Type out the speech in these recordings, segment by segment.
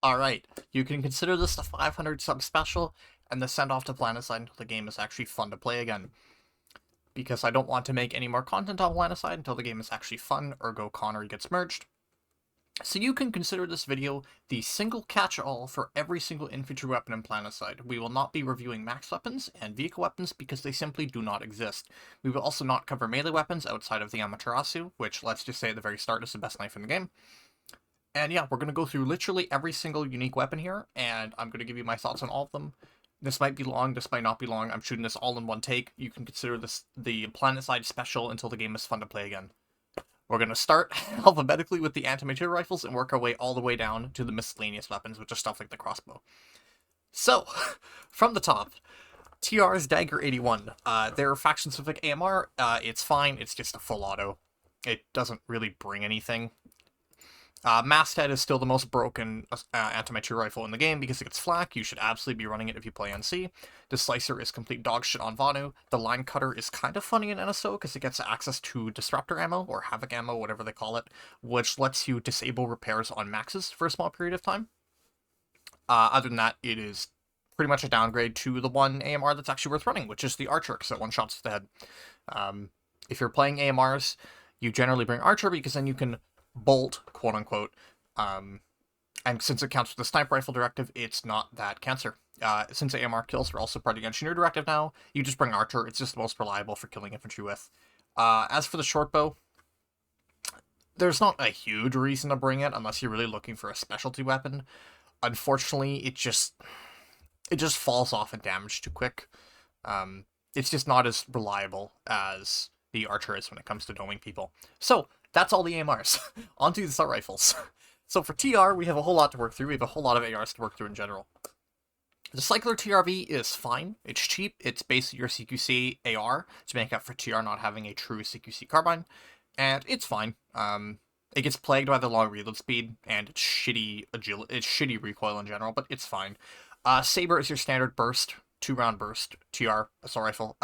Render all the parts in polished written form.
Alright, you can consider this the 500 sub special and the send off to PlanetSide until the game is actually fun to play again. Because I don't want to make any more content on PlanetSide until the game is actually fun, ergo Connor gets merged. So you can consider this video the single catch-all for every single infantry weapon in PlanetSide. We will not be reviewing max weapons and vehicle weapons because they simply do not exist. We will also not cover melee weapons outside of the Amaterasu, which let's just say at the very start is the best knife in the game. And yeah, we're going to go through literally every single unique weapon here, and I'm going to give you my thoughts on all of them. This might be long, this might not be long. I'm shooting this all in one take. You can consider this the PlanetSide special until the game is fun to play again. We're going to start alphabetically with the anti-material rifles and work our way all the way down to the miscellaneous weapons, which are stuff like the crossbow. So, from the top, TR's Dagger 81. Their faction-specific AMR, it's fine, it's just a full auto. It doesn't really bring anything. Masthead is still the most broken anti-material rifle in the game because it gets flak. You should absolutely be running it if you play NC. The Slicer is complete dog shit on Vanu. The Line Cutter is kind of funny in NSO because it gets access to Disruptor ammo, or Havoc ammo, whatever they call it, which lets you disable repairs on maxes for a small period of time. Other than that, it is pretty much a downgrade to the one AMR that's actually worth running, which is the Archer, because it one-shots the head. If you're playing AMRs, you generally bring Archer because then you can bolt, quote-unquote, and since it counts with the sniper rifle directive, it's not that cancer. Since AMR kills are also part of the engineer directive now, you just bring Archer. It's just the most reliable for killing infantry with. As for the short bow, there's not a huge reason to bring it unless you're really looking for a specialty weapon. Unfortunately, it just falls off in damage too quick. It's just not as reliable as the Archer is when it comes to doming people. So, that's all the AMRs. On to the assault rifles. So for TR, we have a whole lot to work through. We have a whole lot of ARs to work through in general. The Cycler TRV is fine. It's cheap. It's basically your CQC AR to make up for TR not having a true CQC carbine. And it's fine. It gets plagued by the long reload speed and it's shitty agility. It's shitty recoil in general, but it's fine. Saber is your standard burst, 2-round burst TR assault rifle.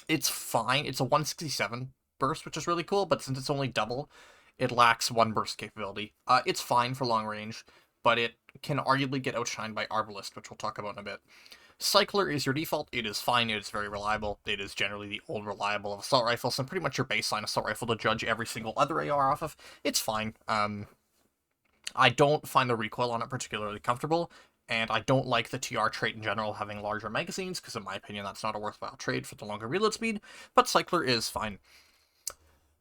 It's fine. It's a 167 burst, which is really cool, but since it's only double, it lacks one burst capability. It's fine for long range, but it can arguably get outshined by Arbalist, which we'll talk about in a bit. Cycler is your default. It is fine. It is very reliable. It is generally the old reliable of assault rifles, and pretty much your baseline assault rifle to judge every single other AR off of. It's fine. I don't find the recoil on it particularly comfortable, and I don't like the TR trait in general having larger magazines, because in my opinion that's not a worthwhile trade for the longer reload speed, but Cycler is fine.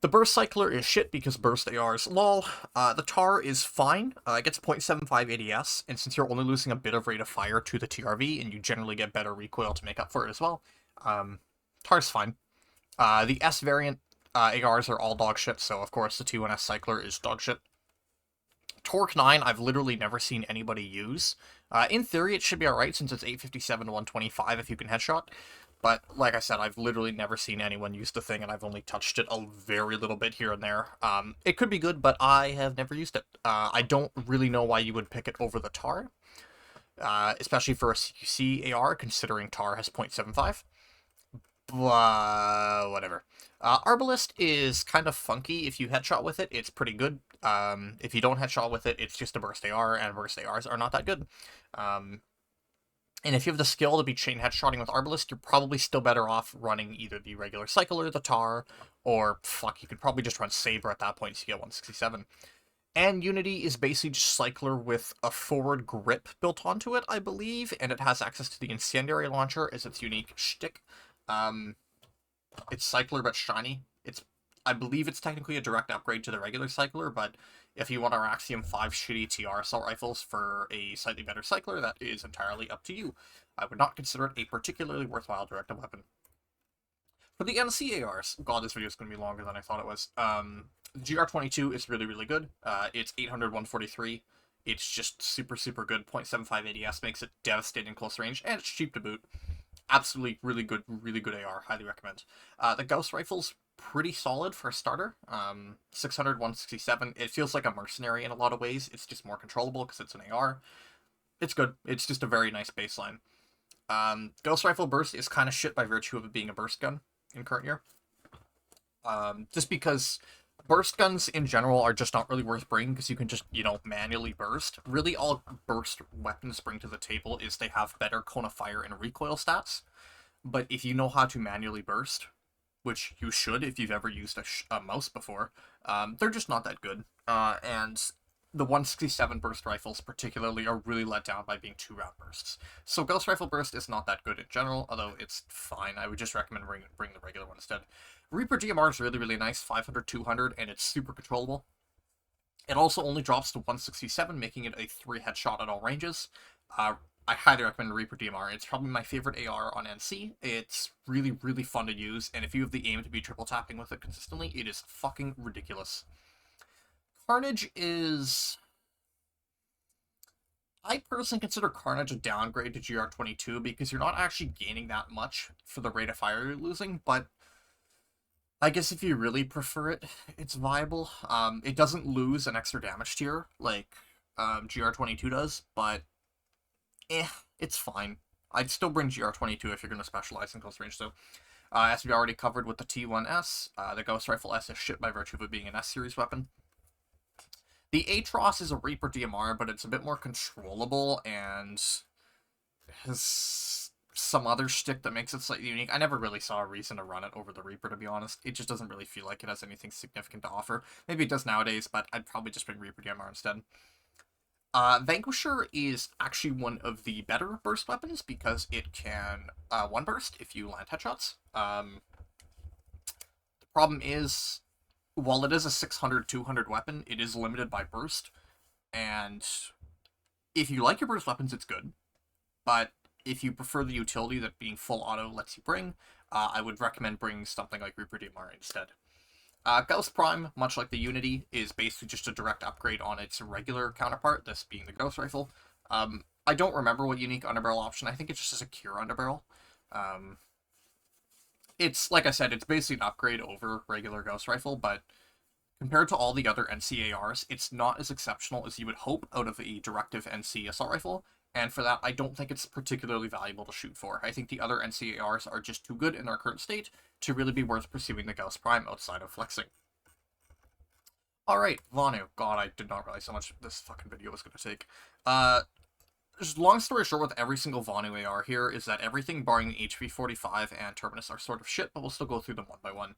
The Burst Cycler is shit because Burst ARs lol. The TAR is fine. It gets 0.75 ADS, and since you're only losing a bit of rate of fire to the TRV, and you generally get better recoil to make up for it as well, TAR's fine. The S variant ARs are all dog shit, so of course the T1S Cycler is dog shit. Torque 9, I've literally never seen anybody use. In theory, it should be alright since it's 857 to 125 if you can headshot. But, like I said, I've literally never seen anyone use the thing, and I've only touched it a very little bit here and there. It could be good, but I have never used it. I don't really know why you would pick it over the TAR, especially for a CQC AR, considering TAR has 0.75. But, whatever. Arbalist is kind of funky. If you headshot with it, it's pretty good. If you don't headshot with it, it's just a burst AR, and burst ARs are not that good. And if you have the skill to be chain headshotting with Arbalist, you're probably still better off running either the regular Cycler, the TAR, or fuck, you could probably just run Saber at that point so you get 167. And Unity is basically just Cycler with a forward grip built onto it, I believe, and it has access to the Incendiary Launcher as its unique shtick. It's Cycler but shiny. I believe it's technically a direct upgrade to the regular Cycler, but if you want our Axiom 5 shitty TR assault rifles for a slightly better Cycler, that is entirely up to you. I would not consider it a particularly worthwhile directed weapon. For the NC ARs, god, this video is going to be longer than I thought it was. The GR22 is really, really good. It's 800, 143. It's just super, super good. 0.75 ADS makes it devastating close range, and it's cheap to boot. Absolutely really good AR. Highly recommend. The Gauss rifle's pretty solid for a starter. 600, 167. It feels like a mercenary in a lot of ways. It's just more controllable because it's an AR. It's good. It's just a very nice baseline. Ghost Rifle Burst is kind of shit by virtue of it being a burst gun in current year. Just because Burst guns in general are just not really worth bringing because you can just, manually burst. Really, all burst weapons bring to the table is they have better cone of fire and recoil stats. But if you know how to manually burst, which you should if you've ever used a mouse before, they're just not that good. And the 167 burst rifles, particularly, are really let down by being 2-round bursts. So Ghost Rifle Burst is not that good in general, although it's fine. I would just recommend bring the regular one instead. Reaper DMR is really, really nice, 500, 200, and it's super controllable. It also only drops to 167, making it a 3 headshot at all ranges. I highly recommend Reaper DMR. It's probably my favorite AR on NC. It's really, really fun to use, and if you have the aim to be triple tapping with it consistently, it is fucking ridiculous. Carnage is... I personally consider Carnage a downgrade to GR22 because you're not actually gaining that much for the rate of fire you're losing, but I guess if you really prefer it, it's viable. It doesn't lose an extra damage tier like GR22 does, but it's fine. I'd still bring GR22 if you're going to specialize in close range, though. As we already covered with the T1S, the Ghost Rifle S is shit by virtue of it being an S-series weapon. The Atros is a Reaper DMR, but it's a bit more controllable and has some other shtick that makes it slightly unique. I never really saw a reason to run it over the Reaper, to be honest. It just doesn't really feel like it has anything significant to offer. Maybe it does nowadays, but I'd probably just bring Reaper DMR instead. Vanquisher is actually one of the better burst weapons because it can one burst if you land headshots. The problem is, while it is a 600, 200 weapon, it is limited by burst, and if you like your burst weapons, it's good, but if you prefer the utility that being full auto lets you bring, I would recommend bringing something like Reaper DMR instead. Gauss Prime, much like the Unity, is basically just a direct upgrade on its regular counterpart, this being the Ghost Rifle. I don't remember what unique underbarrel option. I think it's just a secure underbarrel. It's, like I said, it's basically an upgrade over regular Ghost Rifle, but compared to all the other NCARs, it's not as exceptional as you would hope out of a directive NC assault rifle, and for that, I don't think it's particularly valuable to shoot for. I think the other NCARs are just too good in their current state to really be worth pursuing the Gauss Prime outside of flexing. Alright, Vanu. God, I did not realize how much this fucking video was going to take. Just long story short with every single Vanu AR here is that everything barring the HV45 and Terminus are sort of shit, but we'll still go through them one by one.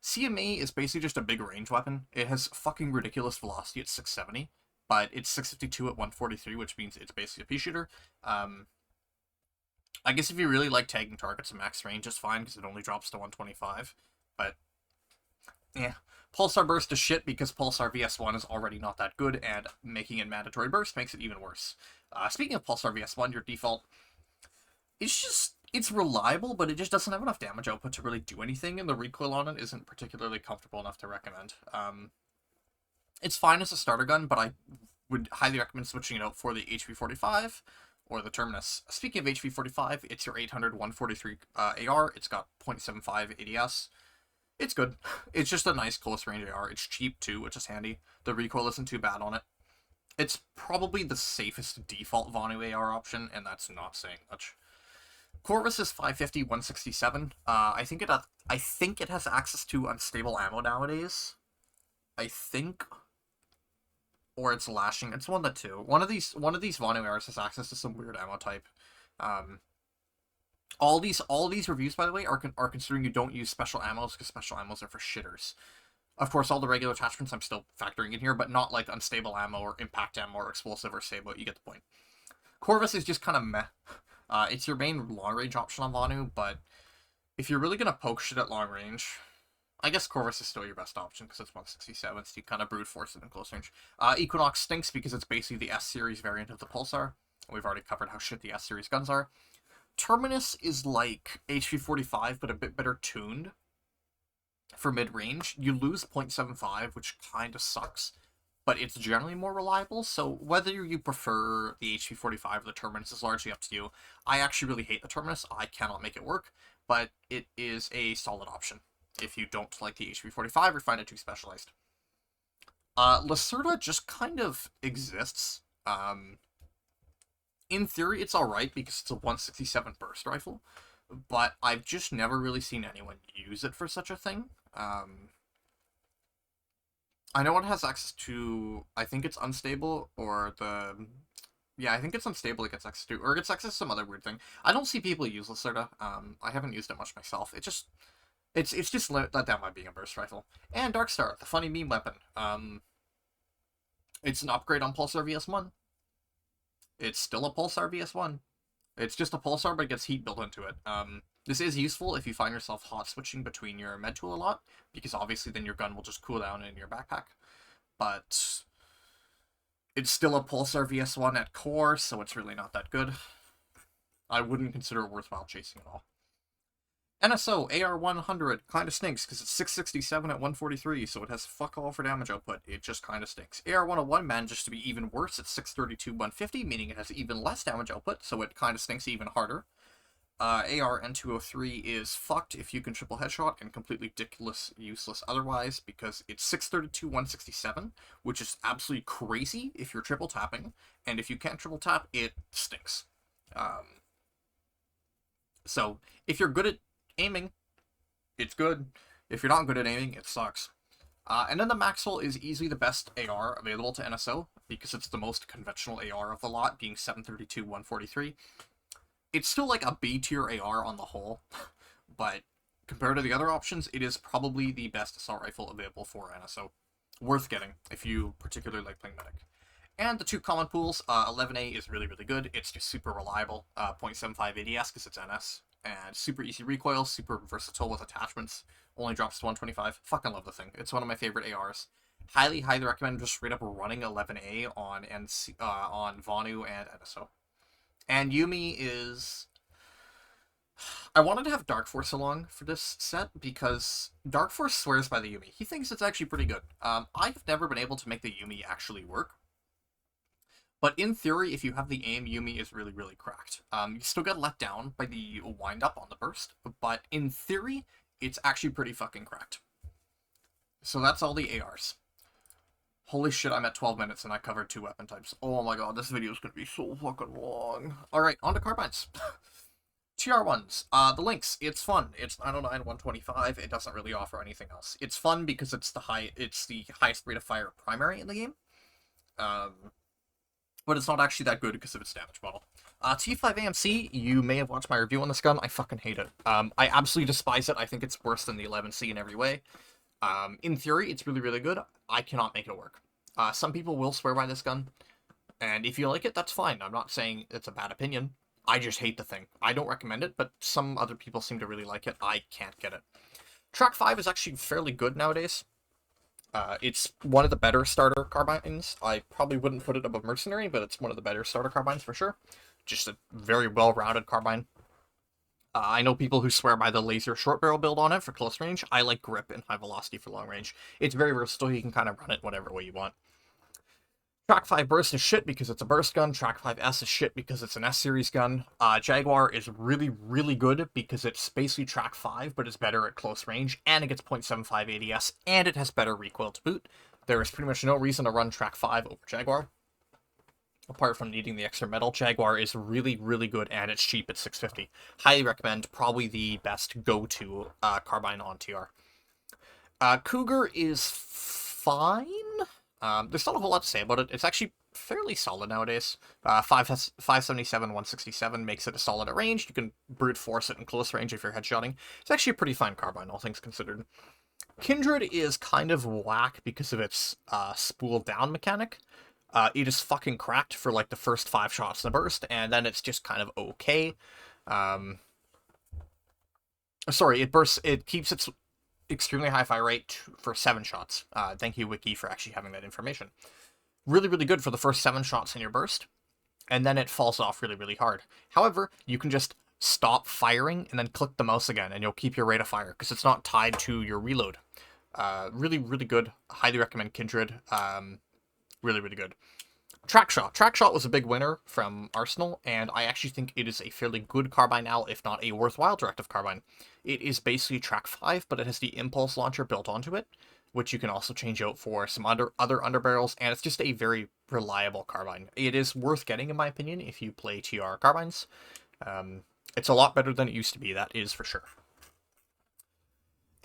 CMA is basically just a big range weapon. It has fucking ridiculous velocity at 670, but it's 652 at 143, which means it's basically a pea shooter. I guess if you really like tagging targets at max range, it's fine because it only drops to 125, but yeah. Pulsar Burst is shit because Pulsar VS1 is already not that good, and making it mandatory burst makes it even worse. Speaking of Pulsar VS1, your default, it's reliable, but it just doesn't have enough damage output to really do anything, and the recoil on it isn't particularly comfortable enough to recommend. It's fine as a starter gun, but I would highly recommend switching it out for the HV45 or the Terminus. Speaking of HV45, it's your 800 143 AR. It's got 0.75 ADS. It's good. It's just a nice close range AR. It's cheap too, which is handy. The recoil isn't too bad on it. It's probably the safest default Vanu AR option, and that's not saying much. Corvus is 550, 167. I think it has access to unstable ammo nowadays. I think, or it's lashing. It's one of the two. One of these Vanu ARs has access to some weird ammo type. All these reviews, by the way, are considering you don't use special ammos because special ammos are for shitters. Of course, all the regular attachments I'm still factoring in here, but not like unstable ammo or impact ammo or explosive or stable. You get the point. Corvus is just kind of meh. It's your main long-range option on Vanu, but if you're really going to poke shit at long range, I guess Corvus is still your best option because it's 167, so you kind of brute force it in close range. Equinox stinks because it's basically the S-series variant of the Pulsar. We've already covered how shit the S-series guns are. Terminus is like HV45, but a bit better tuned for mid-range. You lose 0.75, which kind of sucks, but it's generally more reliable, so whether you prefer the HV45 or the Terminus is largely up to you. I actually really hate the Terminus. I cannot make it work, but it is a solid option if you don't like the HV45 or find it too specialized. Lacerda just kind of exists. In theory, it's alright because it's a 167 burst rifle, but I've just never really seen anyone use it for such a thing. I know it has access to, I think it's unstable, or the, yeah, I think it's unstable it gets access to, or it gets access to some other weird thing. I don't see people use Lacerda. I haven't used it much myself. It's just let down by being a burst rifle. And Darkstar, the funny meme weapon. It's an upgrade on Pulsar VS1. It's still a Pulsar VS1. It's just a Pulsar, but it gets heat built into it. This is useful if you find yourself hot switching between your med tool a lot, because obviously then your gun will just cool down in your backpack. But it's still a Pulsar VS1 at core, so it's really not that good. I wouldn't consider it worthwhile chasing at all. NSO AR100 kind of stinks because it's 667 at 143, so it has fuck all for damage output. It just kind of stinks. AR101 manages to be even worse at 632 150, meaning it has even less damage output, so it kind of stinks even harder. AR-N203 is fucked if you can triple headshot and completely ridiculous useless otherwise because it's 632 167, which is absolutely crazy if you're triple tapping, and if you can't triple tap, it stinks. So if you're good at aiming, it's good. If you're not good at aiming, it sucks. And then the Maxwell is easily the best AR available to NSO because it's the most conventional AR of the lot, being 732 143. It's still like a B tier AR on the whole, but compared to the other options, it is probably the best assault rifle available for NSO. Worth getting if you particularly like playing medic. And the two common pools, 11A is really, really good. It's just super reliable. 0.75 ADS because it's NS. And super easy recoil, super versatile with attachments. Only drops to 125. Fucking love the thing. It's one of my favorite ARs. Highly, highly recommend just straight up running 11A on Vonu and NSO. And Yumi is... I wanted to have Dark Force along for this set because Dark Force swears by the Yumi. He thinks it's actually pretty good. I've never been able to make the Yumi actually work. But in theory, if you have the aim, Yumi is really, really cracked. You still get let down by the wind-up on the burst, but in theory, it's actually pretty fucking cracked. So that's all the ARs. Holy shit, I'm at 12 minutes and I covered 2 weapon types. Oh my god, this video is going to be so fucking long. Alright, on to Carbines. TR1s. The Lynx, it's fun. It's 909, 125. It doesn't really offer anything else. It's fun because it's the highest rate of fire primary in the game. But it's not actually that good because of its damage model. T5 AMC, you may have watched my review on this gun. I fucking hate it. I absolutely despise it. I think it's worse than the 11C in every way. In theory, it's really, really good. I cannot make it work. Some people will swear by this gun, and if you like it, that's fine. I'm not saying it's a bad opinion. I just hate the thing. I don't recommend it, but some other people seem to really like it. I can't get it. Track 5 is actually fairly good nowadays. It's one of the better starter carbines. I probably wouldn't put it above Mercenary, but it's one of the better starter carbines for sure. Just a very well-rounded carbine. I know people who swear by the laser short barrel build on it for close range. I like grip and high velocity for long range. It's very versatile. You can kind of run it whatever way you want. Track 5 Burst is shit because it's a burst gun. Track 5S is shit because it's an S-series gun. Jaguar is really, really good because it's basically Track 5, but it's better at close range, and it gets 0.75 ADS, and it has better recoil to boot. There is pretty much no reason to run Track 5 over Jaguar. Apart from needing the extra metal, Jaguar is really, really good, and it's cheap at 650. Highly recommend. Probably the best go-to carbine on TR. Cougar is fine. There's not a whole lot to say about it. It's actually fairly solid nowadays. 577, 167 makes it a solid at range. You can brute force it in close range if you're headshotting. It's actually a pretty fine carbine, all things considered. Kindred is kind of whack because of its spool down mechanic. It is fucking cracked for like the first 5 shots in the burst, and then it's just kind of okay. Sorry, it keeps its extremely high fire rate for 7 shots. Thank you, Wiki, for actually having that information. Really, really good for the first 7 shots in your burst, and then it falls off really, really hard. However, you can just stop firing and then click the mouse again, and you'll keep your rate of fire, because it's not tied to your reload. Really, really good. Highly recommend Kindred. Really, really good. Trackshot. Trackshot was a big winner from Arsenal, and I actually think it is a fairly good carbine now, if not a worthwhile directive carbine. It is basically Track 5, but it has the impulse launcher built onto it, which you can also change out for some other underbarrels, and it's just a very reliable carbine. It is worth getting, in my opinion, if you play TR carbines. It's a lot better than it used to be, that is for sure.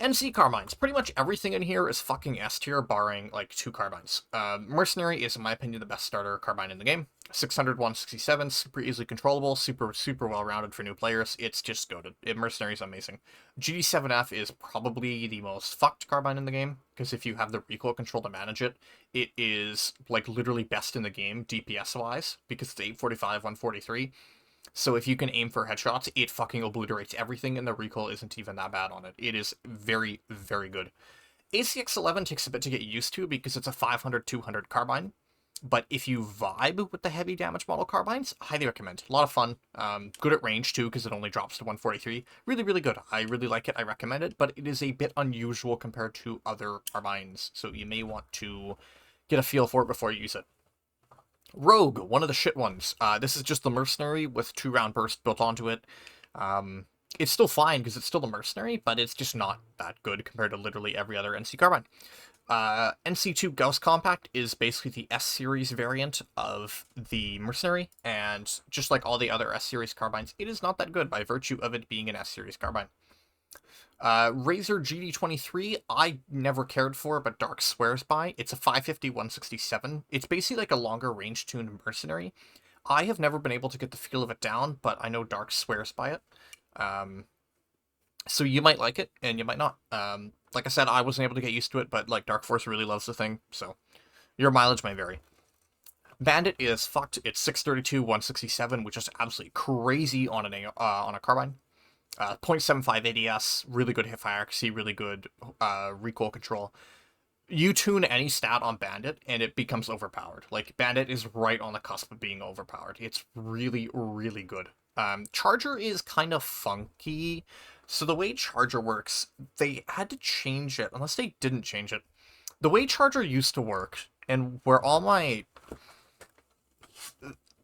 NC Carbines. Pretty much everything in here is fucking S tier, barring, like, 2 Carbines. Mercenary is, in my opinion, the best starter Carbine in the game. 600, 167, super easily controllable, super well-rounded for new players. It's just goated. Mercenary is amazing. GD7F is probably the most fucked Carbine in the game, because if you have the recoil control to manage it, it is, like, literally best in the game, DPS-wise, because it's 845, 143. So if you can aim for headshots, it fucking obliterates everything, and the recoil isn't even that bad on it. It is very, very good. ACX-11 takes a bit to get used to because it's a 500, 200 carbine. But if you vibe with the heavy damage model carbines, highly recommend. A lot of fun. Good at range, too, because it only drops to 143. Really, really good. I really like it. I recommend it, but it is a bit unusual compared to other carbines, so you may want to get a feel for it before you use it. Rogue, one of the shit ones. This is just the Mercenary with 2-round burst built onto it. It's still fine because it's still the Mercenary, but it's just not that good compared to literally every other NC Carbine. NC2 Gauss Compact is basically the S-Series variant of the Mercenary, and just like all the other S-Series carbines, it is not that good by virtue of it being an S-Series carbine. Razor GD23, I never cared for, but Dark swears by. It's a 550, 167. It's basically like a longer range-tuned Mercenary. I have never been able to get the feel of it down, but I know Dark swears by it. So you might like it, and you might not. Like I said, I wasn't able to get used to it, but like Dark Force really loves the thing, so your mileage may vary. Bandit is fucked. It's 632, 167, which is absolutely crazy on a carbine. 0.75 ADS, really good hip fire accuracy, really good recoil control. You tune any stat on Bandit, and it becomes overpowered. Like, Bandit is right on the cusp of being overpowered. It's really, really good. Charger is kind of funky. So the way Charger works, they had to change it, unless they didn't change it. The way Charger used to work, and where all my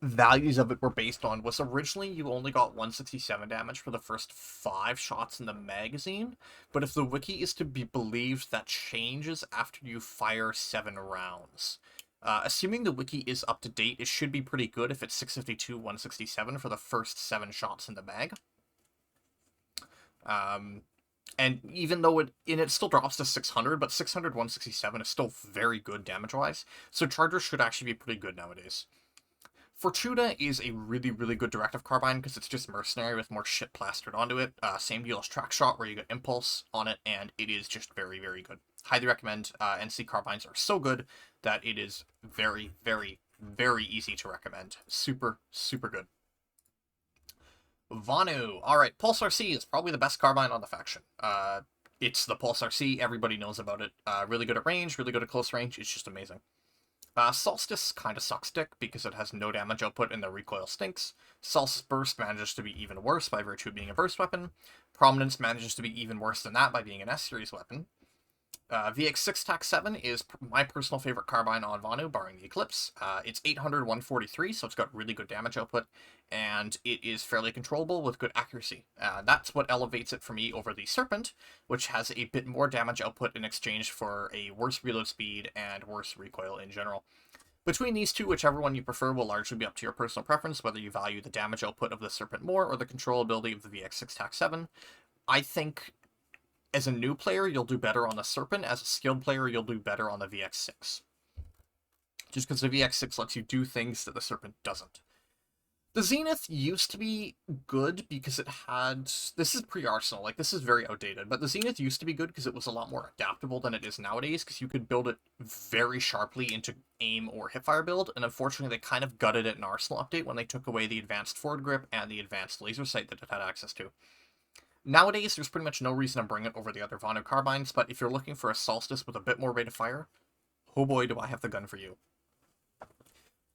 values of it were based on, was originally you only got 167 damage for the first 5 shots in the magazine, but if the wiki is to be believed, that changes after you fire 7 rounds. Assuming the wiki is up to date, it should be pretty good if it's 652, 167 for the first 7 shots in the mag. And even though it still drops to 600, but 600, 167 is still very good damage-wise, so Charger should actually be pretty good nowadays. Fortuna is a really, really good directive carbine because it's just Mercenary with more shit plastered onto it. Same deal as Track Shot where you get Impulse on it, and it is just very, very good. Highly recommend. NC carbines are so good that it is very, very, very easy to recommend. Super, super good. Vanu. Alright, Pulsar C is probably the best carbine on the faction. It's the Pulsar C, everybody knows about it. Really good at range, really good at close range, it's just amazing. Solstice kind of sucks dick because it has no damage output and the recoil stinks. Solstice Burst manages to be even worse by virtue of being a burst weapon. Prominence manages to be even worse than that by being an S-Series weapon. VX6 TAC 7 is my personal favorite carbine on Vanu, barring the Eclipse. It's 800, 143, so it's got really good damage output, and it is fairly controllable with good accuracy. That's what elevates it for me over the Serpent, which has a bit more damage output in exchange for a worse reload speed and worse recoil in general. Between these two, whichever one you prefer will largely be up to your personal preference, whether you value the damage output of the Serpent more or the controllability of the VX6 TAC 7. I think as a new player, you'll do better on the Serpent. As a skilled player, you'll do better on the VX6. Just because the VX6 lets you do things that the Serpent doesn't. The Zenith used to be good because it had... This is pre-Arsenal, like, this is very outdated, but the Zenith used to be good because it was a lot more adaptable than it is nowadays, because you could build it very sharply into aim or hipfire build, and unfortunately they kind of gutted it in Arsenal update when they took away the advanced forward grip and the advanced laser sight that it had access to. Nowadays, there's pretty much no reason to bring it over the other Vanu carbines, but if you're looking for a Solstice with a bit more rate of fire, oh boy, do I have the gun for you.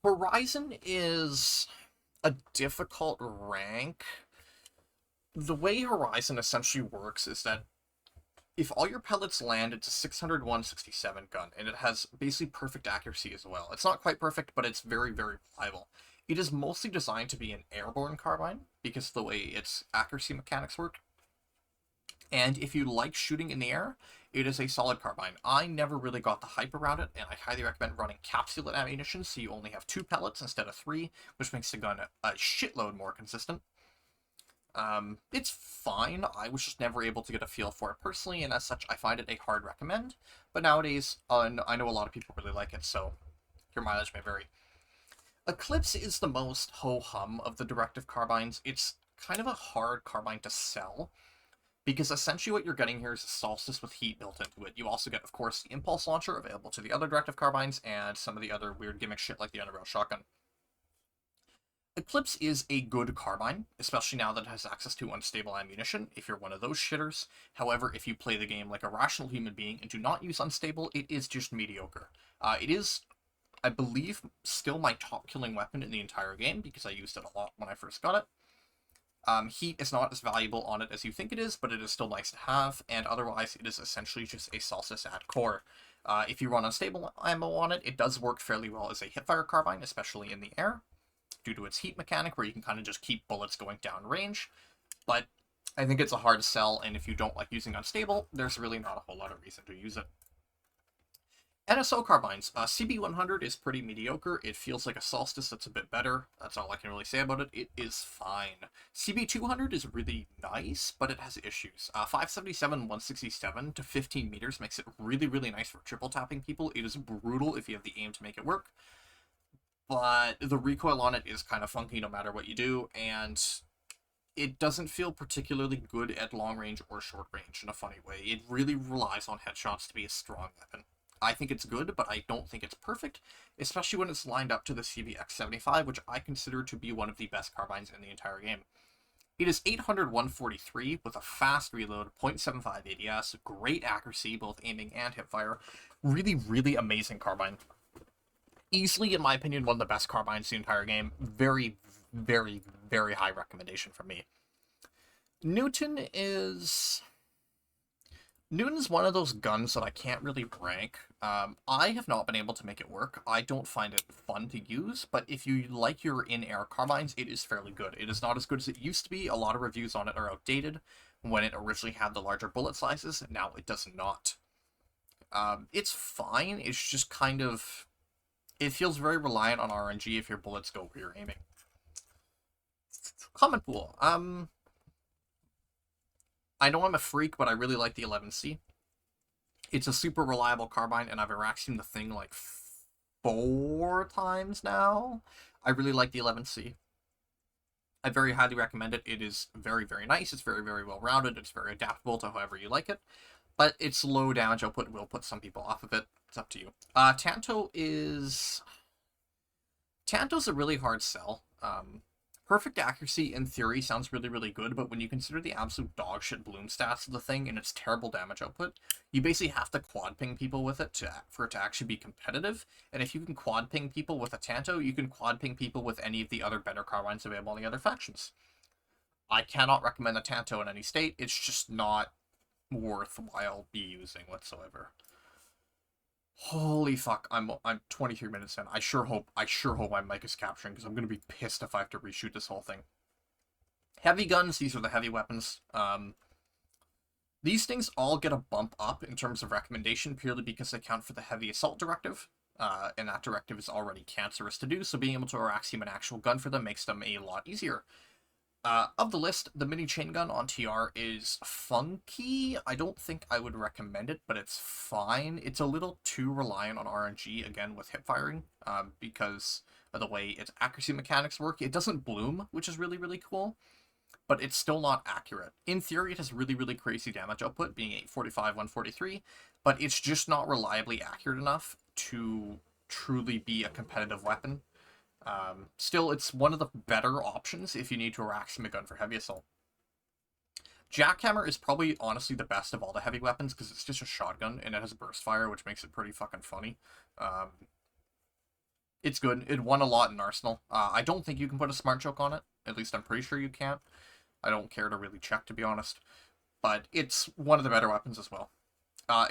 Horizon is a difficult rank. The way Horizon essentially works is that if all your pellets land, it's a 600, 167 gun, and it has basically perfect accuracy as well. It's not quite perfect, but it's very, very reliable. It is mostly designed to be an airborne carbine, because of the way its accuracy mechanics work. And if you like shooting in the air, it is a solid carbine. I never really got the hype around it, and I highly recommend running capsule ammunition so you only have 2 pellets instead of 3, which makes the gun a shitload more consistent. It's fine. I was just never able to get a feel for it personally, and as such, I find it a hard recommend. But nowadays, I know a lot of people really like it, so your mileage may vary. Eclipse is the most ho-hum of the directive carbines. It's kind of a hard carbine to sell, because essentially what you're getting here is a Solstice with heat built into it. You also get, of course, the Impulse Launcher available to the other directive carbines, and some of the other weird gimmick shit like the Underbarrel Shotgun. Eclipse is a good carbine, especially now that it has access to unstable ammunition, if you're one of those shitters. However, if you play the game like a rational human being and do not use unstable, it is just mediocre. It is, I believe, still my top killing weapon in the entire game, because I used it a lot when I first got it. Heat is not as valuable on it as you think it is, but it is still nice to have, and otherwise it is essentially just a Solstice at core. If you run unstable ammo on it, it does work fairly well as a hipfire carbine, especially in the air, due to its heat mechanic, where you can kind of just keep bullets going down range. But I think it's a hard sell, and if you don't like using unstable, there's really not a whole lot of reason to use it. NSO carbines. CB100 is pretty mediocre. It feels like a Solstice that's a bit better. That's all I can really say about it. It is fine. CB200 is really nice, but it has issues. 577, 167 to 15 meters makes it really, really nice for triple tapping people. It is brutal if you have the aim to make it work, but the recoil on it is kind of funky no matter what you do, and it doesn't feel particularly good at long range or short range in a funny way. It really relies on headshots to be a strong weapon. I think it's good, but I don't think it's perfect, especially when it's lined up to the CBX75, which I consider to be one of the best carbines in the entire game. It is 800-143 with a fast reload, 0.75 ADS, great accuracy, both aiming and hipfire. Really, really amazing carbine. Easily, in my opinion, one of the best carbines in the entire game. Very, very, very high recommendation from me. Newton's one of those guns that I can't really rank. I have not been able to make it work. I don't find it fun to use, but if you like your in-air carbines, it is fairly good. It is not as good as it used to be. A lot of reviews on it are outdated. When it originally had the larger bullet sizes, now it does not. It's fine. It's just kind of... It feels very reliant on RNG if your bullets go where you're aiming. Comment pool. I know I'm a freak, but I really like the 11C. It's a super reliable carbine, and I've Iraxium the thing like 4 times now. I really like the 11C. I very highly recommend it. It is very, very nice. It's very, very well rounded. It's very adaptable to however you like it. But its low damage output will put some people off of it. It's up to you. Tanto's a really hard sell. Perfect accuracy, in theory, sounds really, really good, but when you consider the absolute dogshit bloom stats of the thing and its terrible damage output, you basically have to quad ping people with it for it to actually be competitive. And if you can quad ping people with a Tanto, you can quad ping people with any of the other better carbines available in the other factions. I cannot recommend a Tanto in any state. It's just not worthwhile be using whatsoever. Holy fuck, I'm 23 minutes in. I sure hope my mic is capturing, because I'm gonna be pissed if I have to reshoot this whole thing. Heavy guns, these are the heavy weapons. These things all get a bump up in terms of recommendation purely because they count for the heavy assault directive, and that directive is already cancerous to do, so being able to Iraxium an actual gun for them makes them a lot easier. Of the list, the mini chain gun on TR is funky. I don't think I would recommend it, but it's fine. It's a little too reliant on RNG, again, with hip firing, because of the way its accuracy mechanics work. It doesn't bloom, which is really, really cool, but it's still not accurate. In theory, it has really, really crazy damage output, being 845, 143, but it's just not reliably accurate enough to truly be a competitive weapon. Still, it's one of the better options if you need to Iraxium a gun for heavy assault. Jackhammer is probably, honestly, the best of all the heavy weapons, because it's just a shotgun, and it has burst fire, which makes it pretty fucking funny. It's good. It won a lot in Arsenal. I don't think you can put a smart choke on it. At least I'm pretty sure you can't. I don't care to really check, to be honest. But it's one of the better weapons as well.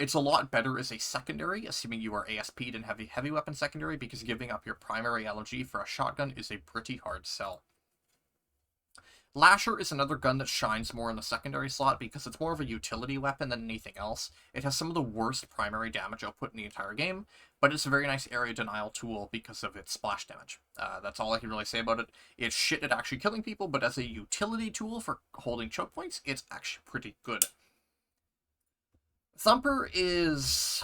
It's a lot better as a secondary, assuming you are ASP'd in heavy weapon secondary, because giving up your primary LMG for a shotgun is a pretty hard sell. Lasher is another gun that shines more in the secondary slot because it's more of a utility weapon than anything else. It has some of the worst primary damage output in the entire game, but it's a very nice area denial tool because of its splash damage. That's all I can really say about it. It's shit at actually killing people, but as a utility tool for holding choke points, it's actually pretty good. Thumper is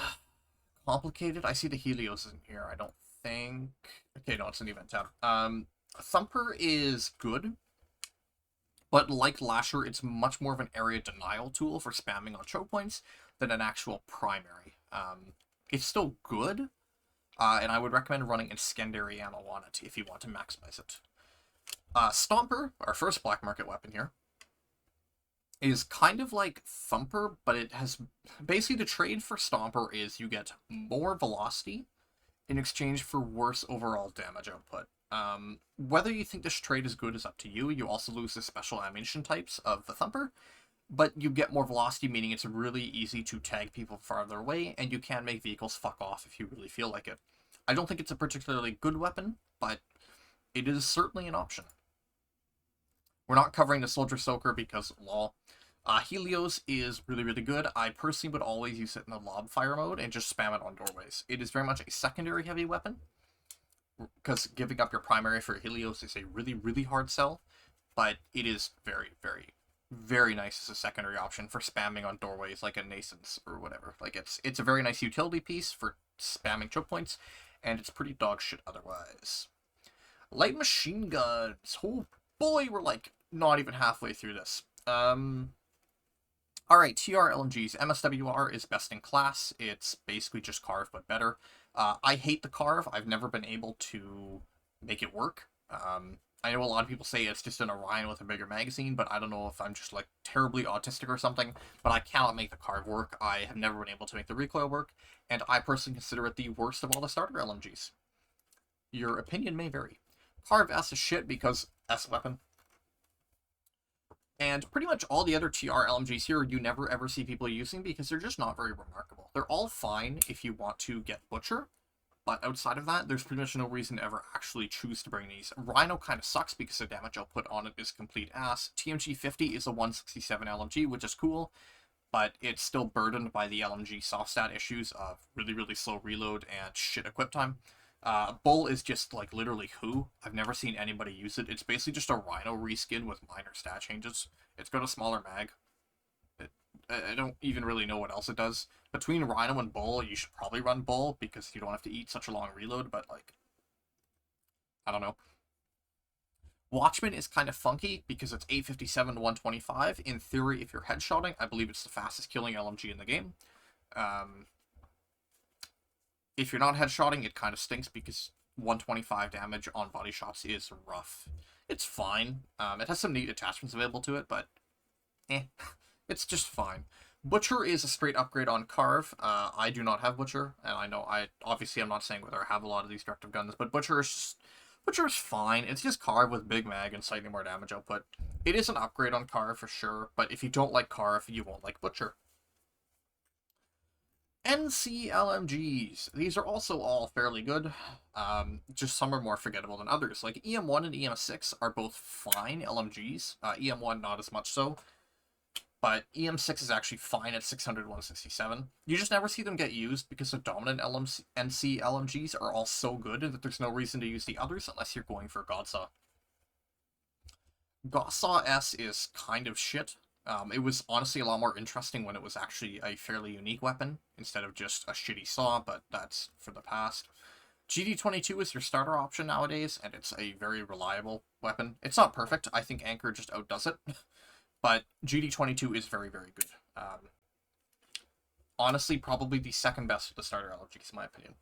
complicated. I see the Helios in here. I don't think... Okay, no, it's an event tab. Thumper is good, but like Lasher, it's much more of an area denial tool for spamming on choke points than an actual primary. It's still good, and I would recommend running Incendiary ammo on it if you want to maximize it. Stomper, our first black market weapon here, is kind of like Thumper, but it has... Basically, the trade for Stomper is you get more velocity in exchange for worse overall damage output. Whether you think this trade is good is up to you. You also lose the special ammunition types of the Thumper, but you get more velocity, meaning it's really easy to tag people farther away, and you can make vehicles fuck off if you really feel like it. I don't think it's a particularly good weapon, but it is certainly an option. We're not covering the Soldier Soaker because, lol. Helios is really, really good. I personally would always use it in the lob fire mode and just spam it on doorways. It is very much a secondary heavy weapon, because giving up your primary for Helios is a really, really hard sell, but it is very, very, very nice as a secondary option for spamming on doorways like a Nascence or whatever. Like, it's a very nice utility piece for spamming choke points, and it's pretty dog shit otherwise. Light machine guns. Oh boy, we're like not even halfway through this. Alright, TR LMGs. MSWR is best in class. It's basically just Carve, but better. I hate the Carve. I've never been able to make it work. I know a lot of people say it's just an Orion with a bigger magazine, but I don't know if I'm just, like, terribly autistic or something, but I cannot make the Carve work. I have never been able to make the recoil work, and I personally consider it the worst of all the starter LMGs. Your opinion may vary. Carve S is shit because S weapon. And pretty much all the other TR LMGs here you never ever see people using because they're just not very remarkable. They're all fine if you want to get Butcher, but outside of that, there's pretty much no reason to ever actually choose to bring these. Rhino kind of sucks because the damage output on it is complete ass. TMG 50 is a 167 LMG, which is cool, but it's still burdened by the LMG soft stat issues of really, really slow reload and shit equip time. Bull is just, like, literally who? I've never seen anybody use it. It's basically just a Rhino reskin with minor stat changes. It's got a smaller mag. I don't even really know what else it does. Between Rhino and Bull, you should probably run Bull because you don't have to eat such a long reload, but, like, I don't know. Watchman is kind of funky because it's 857 to 125. In theory, if you're headshotting, I believe it's the fastest killing LMG in the game. If you're not headshotting, it kind of stinks because 125 damage on body shots is rough. It's fine. It has some neat attachments available to it, but it's just fine. Butcher is a straight upgrade on Carve. I do not have Butcher, and I know obviously I'm not saying whether I have a lot of these directive guns, but Butcher is fine. It's just Carve with big mag and slightly more damage output. It is an upgrade on Carve for sure, but if you don't like Carve, you won't like Butcher. NC LMGs. These are also all fairly good. Just some are more forgettable than others. Like EM1 and EM6 are both fine LMGs. EM1 not as much so. But EM6 is actually fine at 600, 167. You just never see them get used because the dominant NC LMGs are all so good that there's no reason to use the others unless you're going for Godsaw. Godsaw S is kind of shit. It was honestly a lot more interesting when it was actually a fairly unique weapon, instead of just a shitty saw, but that's for the past. GD22 is your starter option nowadays, and it's a very reliable weapon. It's not perfect, I think Anchor just outdoes it, but GD22 is very, very good. Honestly, probably the second best of the starter LMGs, in my opinion.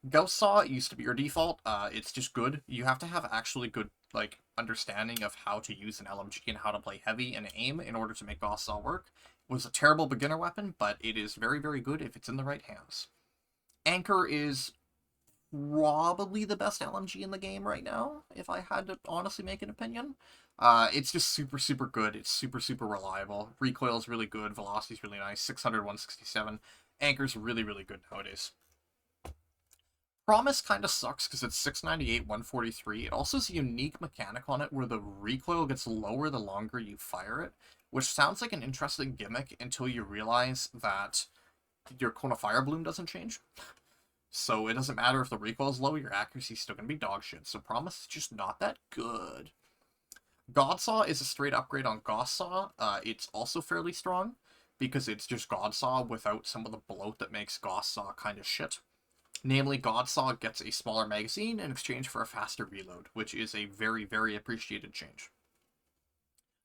Gauss Saw used to be your default. It's just good. You have to have actually good, like, understanding of how to use an LMG and how to play heavy and aim in order to make Gauss Saw work. It was a terrible beginner weapon, but it is very, very good if it's in the right hands. Anchor is probably the best LMG in the game right now, if I had to honestly make an opinion. It's just super, super good. It's super, super reliable. Recoil is really good. Velocity is really nice. 600, 167. Anchor's really, really good nowadays. Promise kind of sucks because it's 698, 143. It also has a unique mechanic on it where the recoil gets lower the longer you fire it, which sounds like an interesting gimmick until you realize that your cone of fire bloom doesn't change. So it doesn't matter if the recoil is low, your accuracy is still going to be dog shit. So Promise is just not that good. Godsaw is a straight upgrade on Gossaw. It's also fairly strong because it's just Godsaw without some of the bloat that makes Gossaw kind of shit. Namely, Godsaw gets a smaller magazine in exchange for a faster reload, which is a very, very appreciated change.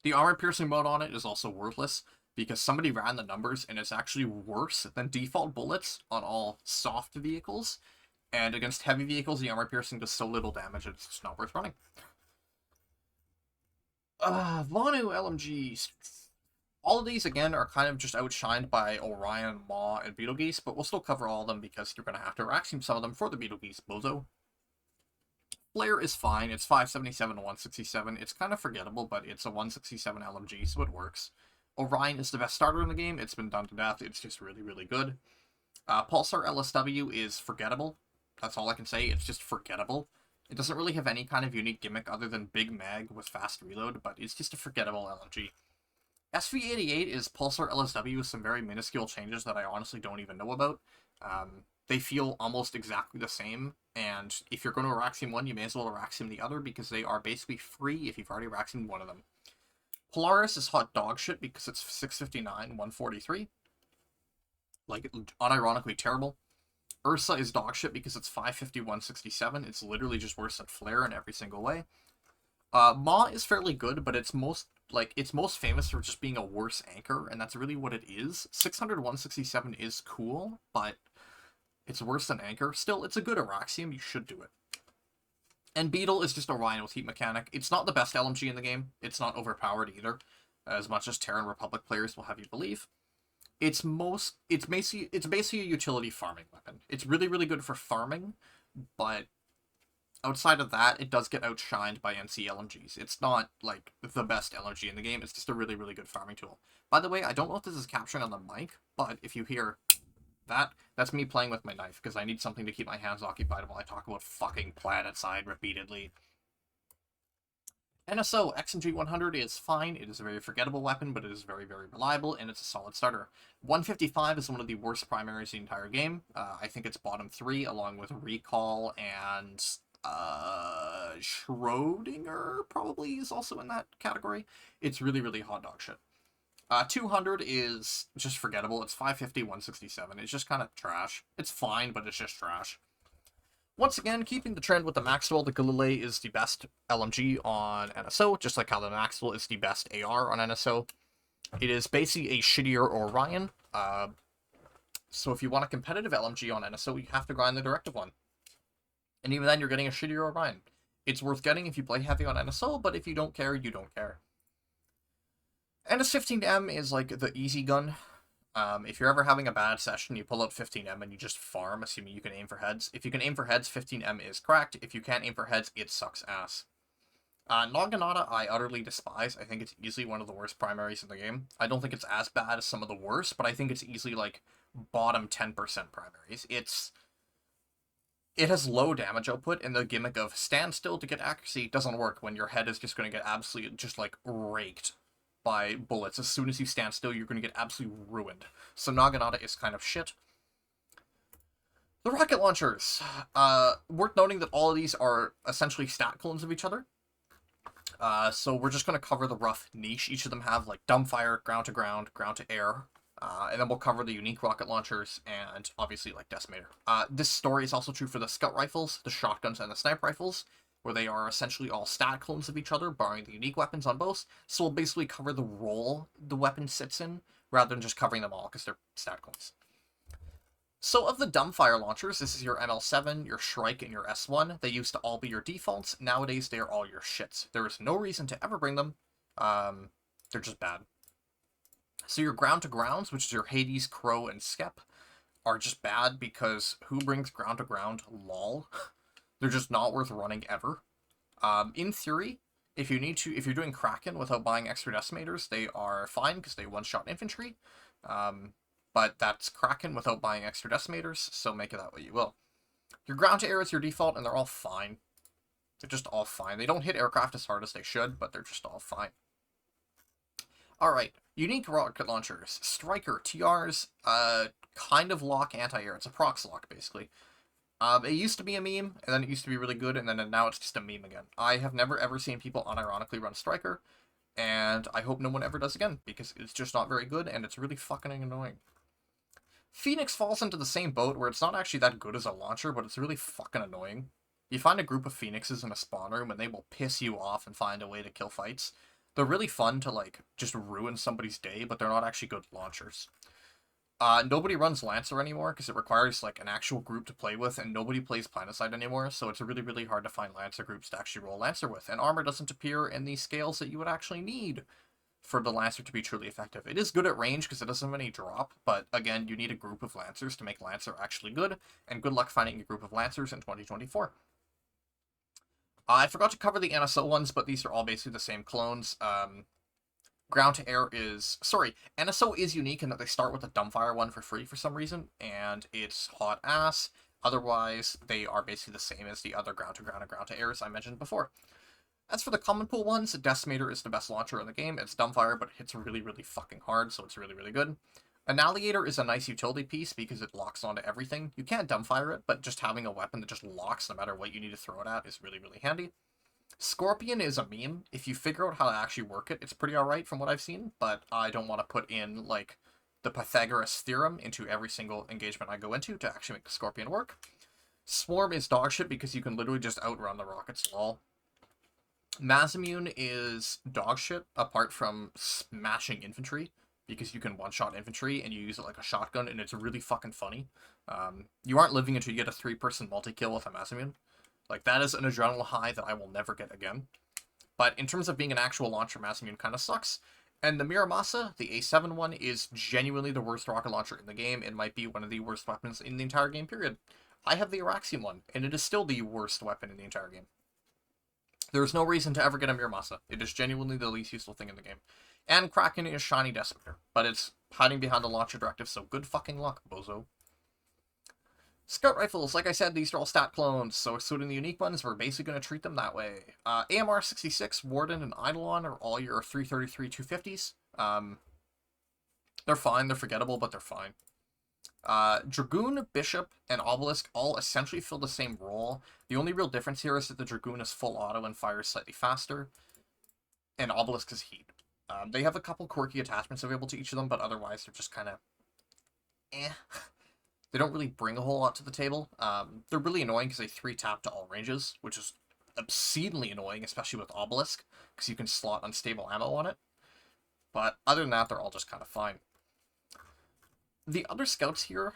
The armor-piercing mode on it is also worthless, because somebody ran the numbers, and it's actually worse than default bullets on all soft vehicles, and against heavy vehicles, the armor-piercing does so little damage, it's just not worth running. Vonu LMGs. All of these, again, are kind of just outshined by Orion, Maw, and Beetlegeese, but we'll still cover all of them because you're going to have to vacuum some of them for the Beetlegeese, bozo. Flare is fine. It's 577 to 167. It's kind of forgettable, but it's a 167 LMG, so it works. Orion is the best starter in the game. It's been done to death. It's just really, really good. Pulsar LSW is forgettable. That's all I can say. It's just forgettable. It doesn't really have any kind of unique gimmick other than big mag with fast reload, but it's just a forgettable LMG. SV88 is Pulsar LSW with some very minuscule changes that I honestly don't even know about. They feel almost exactly the same, and if you're going to Araxium one, you may as well Araxium the other, because they are basically free if you've already Araxium one of them. Polaris is hot dog shit because it's 659, 143. Like, unironically terrible. Ursa is dog shit because it's 550, 167. It's literally just worse than Flare in every single way. Maw is fairly good, but it's most famous for just being a worse anchor, and that's really what it is. 600, 167 is cool, but it's worse than anchor. Still, it's a good Araxium. You should do it. And Beetle is just Orion with heat mechanic. It's not the best LMG in the game. It's not overpowered either, as much as Terran Republic players will have you believe. It's basically a utility farming weapon. It's really, really good for farming, but outside of that, it does get outshined by NC LMGs. It's not, like, the best LMG in the game. It's just a really, really good farming tool. By the way, I don't know if this is capturing on the mic, but if you hear that's me playing with my knife, because I need something to keep my hands occupied while I talk about fucking PlanetSide repeatedly. NSO XMG 100 is fine. It is a very forgettable weapon, but it is very, very reliable, and it's a solid starter. 155 is one of the worst primaries in the entire game. I think it's bottom 3, along with Recall and Schrodinger probably is also in that category. It's really, really hot dog shit. 200 is just forgettable. It's 550, 167. It's just kind of trash. It's fine, but it's just trash. Once again, keeping the trend with the Maxwell, the Galilei is the best LMG on NSO, just like how the Maxwell is the best AR on NSO. It is basically a shittier Orion. So if you want a competitive LMG on NSO, you have to grind the directive one. And even then, you're getting a shittier Orion. It's worth getting if you play heavy on NSO, but if you don't care, you don't care. NS15M is like the easy gun. If you're ever having a bad session, you pull out 15M and you just farm, assuming you can aim for heads. If you can aim for heads, 15M is cracked. If you can't aim for heads, it sucks ass. Naginata I utterly despise. I think it's easily one of the worst primaries in the game. I don't think it's as bad as some of the worst, but I think it's easily like bottom 10% primaries. It has low damage output, and the gimmick of stand still to get accuracy doesn't work when your head is just going to get absolutely just like raked by bullets. As soon as you stand still, you're going to get absolutely ruined. So Naginata is kind of shit. The rocket launchers. Worth noting that all of these are essentially stat clones of each other. So we're just going to cover the rough niche. Each of them have like dumbfire, ground to ground, ground to air. And then we'll cover the unique rocket launchers and obviously like Decimator. This story is also true for the scout rifles, the shotguns, and the sniper rifles, where they are essentially all stat clones of each other, barring the unique weapons on both. So we'll basically cover the role the weapon sits in, rather than just covering them all, because they're stat clones. So of the dumbfire launchers, this is your ML7, your Shrike, and your S1. They used to all be your defaults. Nowadays, they are all your shits. There is no reason to ever bring them. They're just bad. So your ground-to-grounds, which is your Hades, Crow, and Skep, are just bad because who brings ground-to-ground? Lol. They're just not worth running ever. In theory, if you're doing Kraken without buying extra decimators, they are fine because they one-shot infantry. But that's Kraken without buying extra decimators, so make it that way you will. Your ground-to-air is your default, and they're all fine. They're just all fine. They don't hit aircraft as hard as they should, but they're just all fine. Alright, unique rocket launchers. Striker, TRs, kind of lock anti-air. It's a prox lock, basically. It used to be a meme, and then it used to be really good, and then now it's just a meme again. I have never ever seen people unironically run Striker, and I hope no one ever does again, because it's just not very good, and it's really fucking annoying. Phoenix falls into the same boat, where it's not actually that good as a launcher, but it's really fucking annoying. You find a group of Phoenixes in a spawn room, and they will piss you off and find a way to kill fights. They're really fun to, like, just ruin somebody's day, but they're not actually good launchers. Nobody runs Lancer anymore, because it requires, like, an actual group to play with, and nobody plays PlanetSide anymore, so it's really, really hard to find Lancer groups to actually roll Lancer with, and armor doesn't appear in the scales that you would actually need for the Lancer to be truly effective. It is good at range, because it doesn't have any drop, but, again, you need a group of Lancers to make Lancer actually good, and good luck finding a group of Lancers in 2024. I forgot to cover the NSO ones, but these are all basically the same clones. Ground-to-air is... Sorry, NSO is unique in that they start with a dumbfire one for free for some reason, and it's hot ass. Otherwise, they are basically the same as the other ground-to-ground and ground-to-airs I mentioned before. As for the common pool ones, Decimator is the best launcher in the game. It's dumbfire, but it hits really, really fucking hard, so it's really, really good. Annihilator is a nice utility piece because it locks onto everything. You can't dumbfire it, but just having a weapon that just locks no matter what you need to throw it at is really, really handy. Scorpion is a meme. If you figure out how to actually work it, it's pretty alright from what I've seen, but I don't want to put in, like, the Pythagoras theorem into every single engagement I go into to actually make the Scorpion work. Swarm is dogshit because you can literally just outrun the rockets, lol. Masamune is dogshit apart from smashing infantry, because you can one-shot infantry and you use it like a shotgun, and it's really fucking funny. You aren't living until you get a 3-person multi-kill with a Masamune. Like, that is an adrenaline high that I will never get again. But in terms of being an actual launcher, Masamune kind of sucks. And the Miramasa, the A7 one, is genuinely the worst rocket launcher in the game. It might be one of the worst weapons in the entire game, period. I have the Araxium one, and it is still the worst weapon in the entire game. There is no reason to ever get a Miramasa. It is genuinely the least useful thing in the game. And Kraken is shiny Decimator, but it's hiding behind the launcher directive, so good fucking luck, bozo. Scout rifles, like I said, these are all stat clones, so excluding the unique ones, we're basically going to treat them that way. AMR 66, Warden, and Eidolon are all your 333 250s. They're fine, they're forgettable, but they're fine. Dragoon, Bishop, and Obelisk all essentially fill the same role. The only real difference here is that the Dragoon is full auto and fires slightly faster, and Obelisk is heat. They have a couple quirky attachments available to each of them, but otherwise they're just kind of eh. They don't really bring a whole lot to the table. They're really annoying because they 3-tap to all ranges, which is obscenely annoying, especially with Obelisk, because you can slot unstable ammo on it. But other than that, they're all just kind of fine. The other scouts here,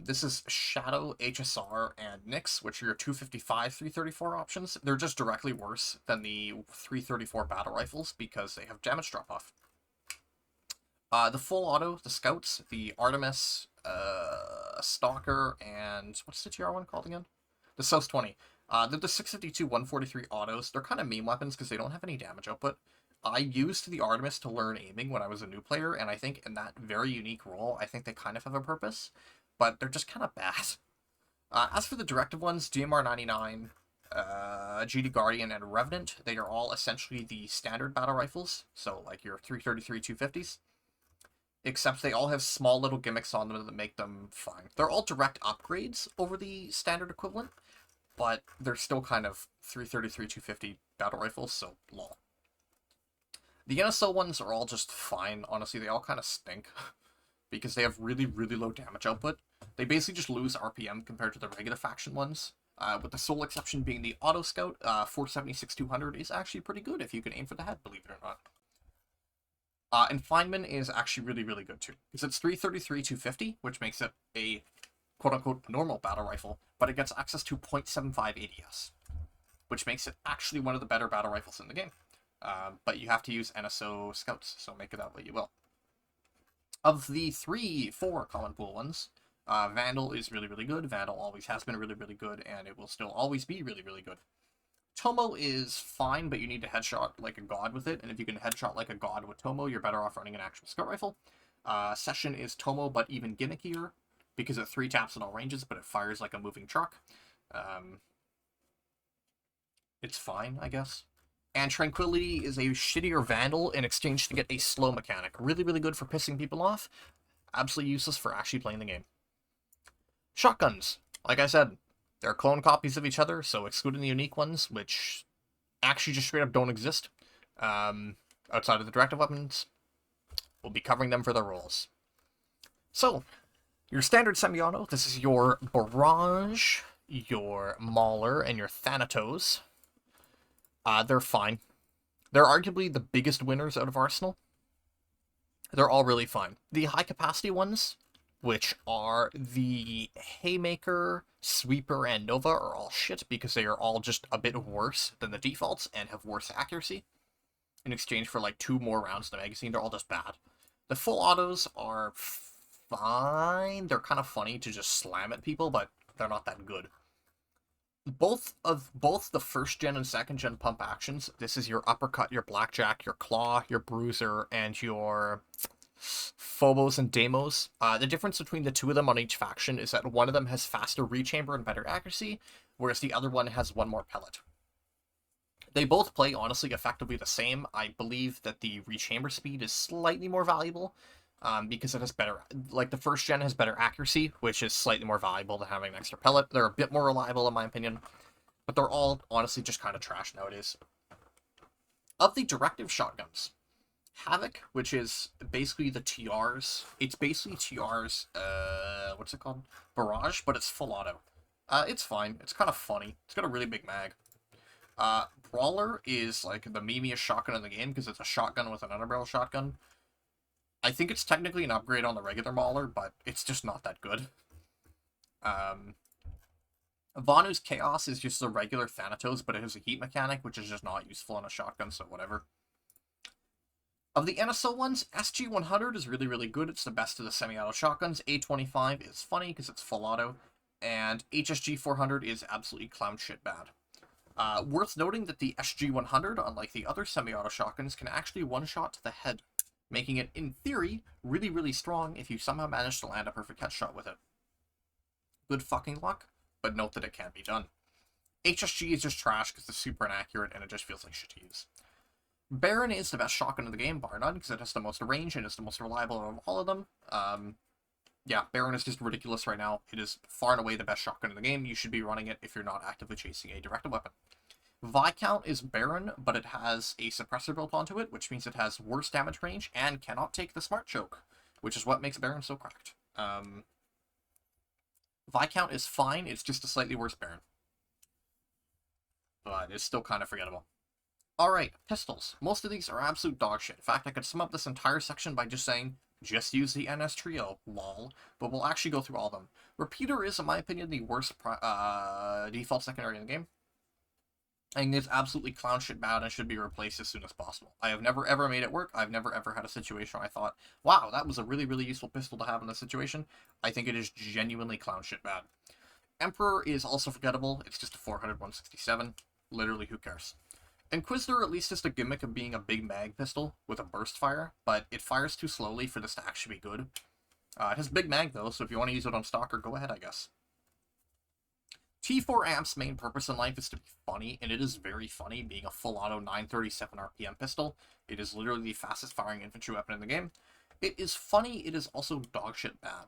this is Shadow, HSR, and Nyx, which are your 255, 334 options. They're just directly worse than the 334 battle rifles because they have damage drop-off. The full auto, the scouts, the Artemis, Stalker, and what's the TR one called again? The South 20. They're the 652, 143 autos. They're kind of meme weapons because they don't have any damage output. I used the Artemis to learn aiming when I was a new player, and I think in that very unique role, I think they kind of have a purpose, but they're just kind of bad. As for the directive ones, DMR 99, GD Guardian, and Revenant, they are all essentially the standard battle rifles, so like your 333 250s. Except they all have small little gimmicks on them that make them fine. They're all direct upgrades over the standard equivalent, but they're still kind of 333 250 battle rifles, so lol. The NSO ones are all just fine, honestly. They all kind of stink, because they have really, really low damage output. They basically just lose RPM compared to the regular faction ones, with the sole exception being the Auto Scout. 476-200 is actually pretty good if you can aim for the head, believe it or not. And Feynman is actually really, really good too, because it's 333 250, which makes it a quote-unquote normal battle rifle, but it gets access to 0.75 ADS, which makes it actually one of the better battle rifles in the game. But you have to use NSO scouts, so make it that way you will. Of the 4 common pool ones, Vandal is really, really good. Vandal always has been really, really good, and it will still always be really, really good. Tomo is fine, but you need to headshot like a god with it, and if you can headshot like a god with Tomo, you're better off running an actual scout rifle. Session is Tomo, but even gimmickier, because it 3-taps in all ranges, but it fires like a moving truck. It's fine, I guess. And Tranquility is a shittier Vandal in exchange to get a slow mechanic. Really, really good for pissing people off. Absolutely useless for actually playing the game. Shotguns. Like I said, they're clone copies of each other, so excluding the unique ones, which actually just straight up don't exist, outside of the directive weapons, we'll be covering them for their roles. So, your standard semi-auto, this is your Barrage, your Mauler, and your Thanatos. They're fine. They're arguably the biggest winners out of Arsenal. They're all really fine. The high-capacity ones, which are the Haymaker, Sweeper, and Nova, are all shit because they are all just a bit worse than the defaults and have worse accuracy. In exchange for like 2 more rounds in the magazine, they're all just bad. The full autos are fine. They're kind of funny to just slam at people, but they're not that good. Both the first gen and second gen pump actions, this is your uppercut, your blackjack, your claw, your bruiser, and your Phobos and Deimos. The difference between the 2 of them on each faction is that one of them has faster rechamber and better accuracy, whereas the other one has 1 more pellet. They both play, honestly, effectively the same. I believe that the rechamber speed is slightly more valuable, because it has better... Like, the first gen has better accuracy, which is slightly more valuable than having an extra pellet. They're a bit more reliable, in my opinion, but they're all, honestly, just kind of trash nowadays. Of the directive shotguns, Havoc, which is basically the TRs. It's basically TRs, what's it called? Barrage, but it's full auto. It's fine. It's kind of funny. It's got a really big mag. Brawler is, like, the memeiest shotgun in the game, because it's a shotgun with an underbarrel shotgun. I think it's technically an upgrade on the regular Mauler, but it's just not that good. Vanu's Chaos is just a regular Thanatos, but it has a heat mechanic, which is just not useful on a shotgun, so whatever. Of the NSO ones, SG-100 is really, really good. It's the best of the semi-auto shotguns. A-25 is funny because it's full auto. And HSG-400 is absolutely clown shit bad. Worth noting that the SG-100, unlike the other semi-auto shotguns, can actually one-shot to the head, making it, in theory, really, really strong if you somehow manage to land a perfect headshot with it. Good fucking luck, but note that it can be done. HSG is just trash because it's super inaccurate and it just feels like shit to use. Baron is the best shotgun in the game, bar none, because it has the most range and it's the most reliable of all of them. Yeah, Baron is just ridiculous right now. It is far and away the best shotgun in the game. You should be running it if you're not actively chasing a directed weapon. Viscount is Baron, but it has a suppressor built onto it, which means it has worse damage range and cannot take the smart choke, which is what makes Baron so cracked. Viscount is fine, it's just a slightly worse Baron. But it's still kind of forgettable. Alright, pistols. Most of these are absolute dog shit. In fact, I could sum up this entire section by just saying, just use the NS Trio, lol, but we'll actually go through all of them. Repeater is, in my opinion, the worst default secondary in the game. I think it's absolutely clown shit bad and should be replaced as soon as possible. I have never ever made it work. I've never ever had a situation where I thought, wow, that was a really, really useful pistol to have in this situation. I think it is genuinely clown shit bad. Emperor is also forgettable. It's just a 400-167. Literally, who cares? Inquisitor at least is the gimmick of being a big mag pistol with a burst fire, but it fires too slowly for this to actually be good. It has big mag though, so if you want to use it on Stalker, go ahead, I guess. T4 Amp's main purpose in life is to be funny, and it is very funny being a full auto 937 RPM pistol. It is literally the fastest firing infantry weapon in the game. It is funny, it is also dogshit bad.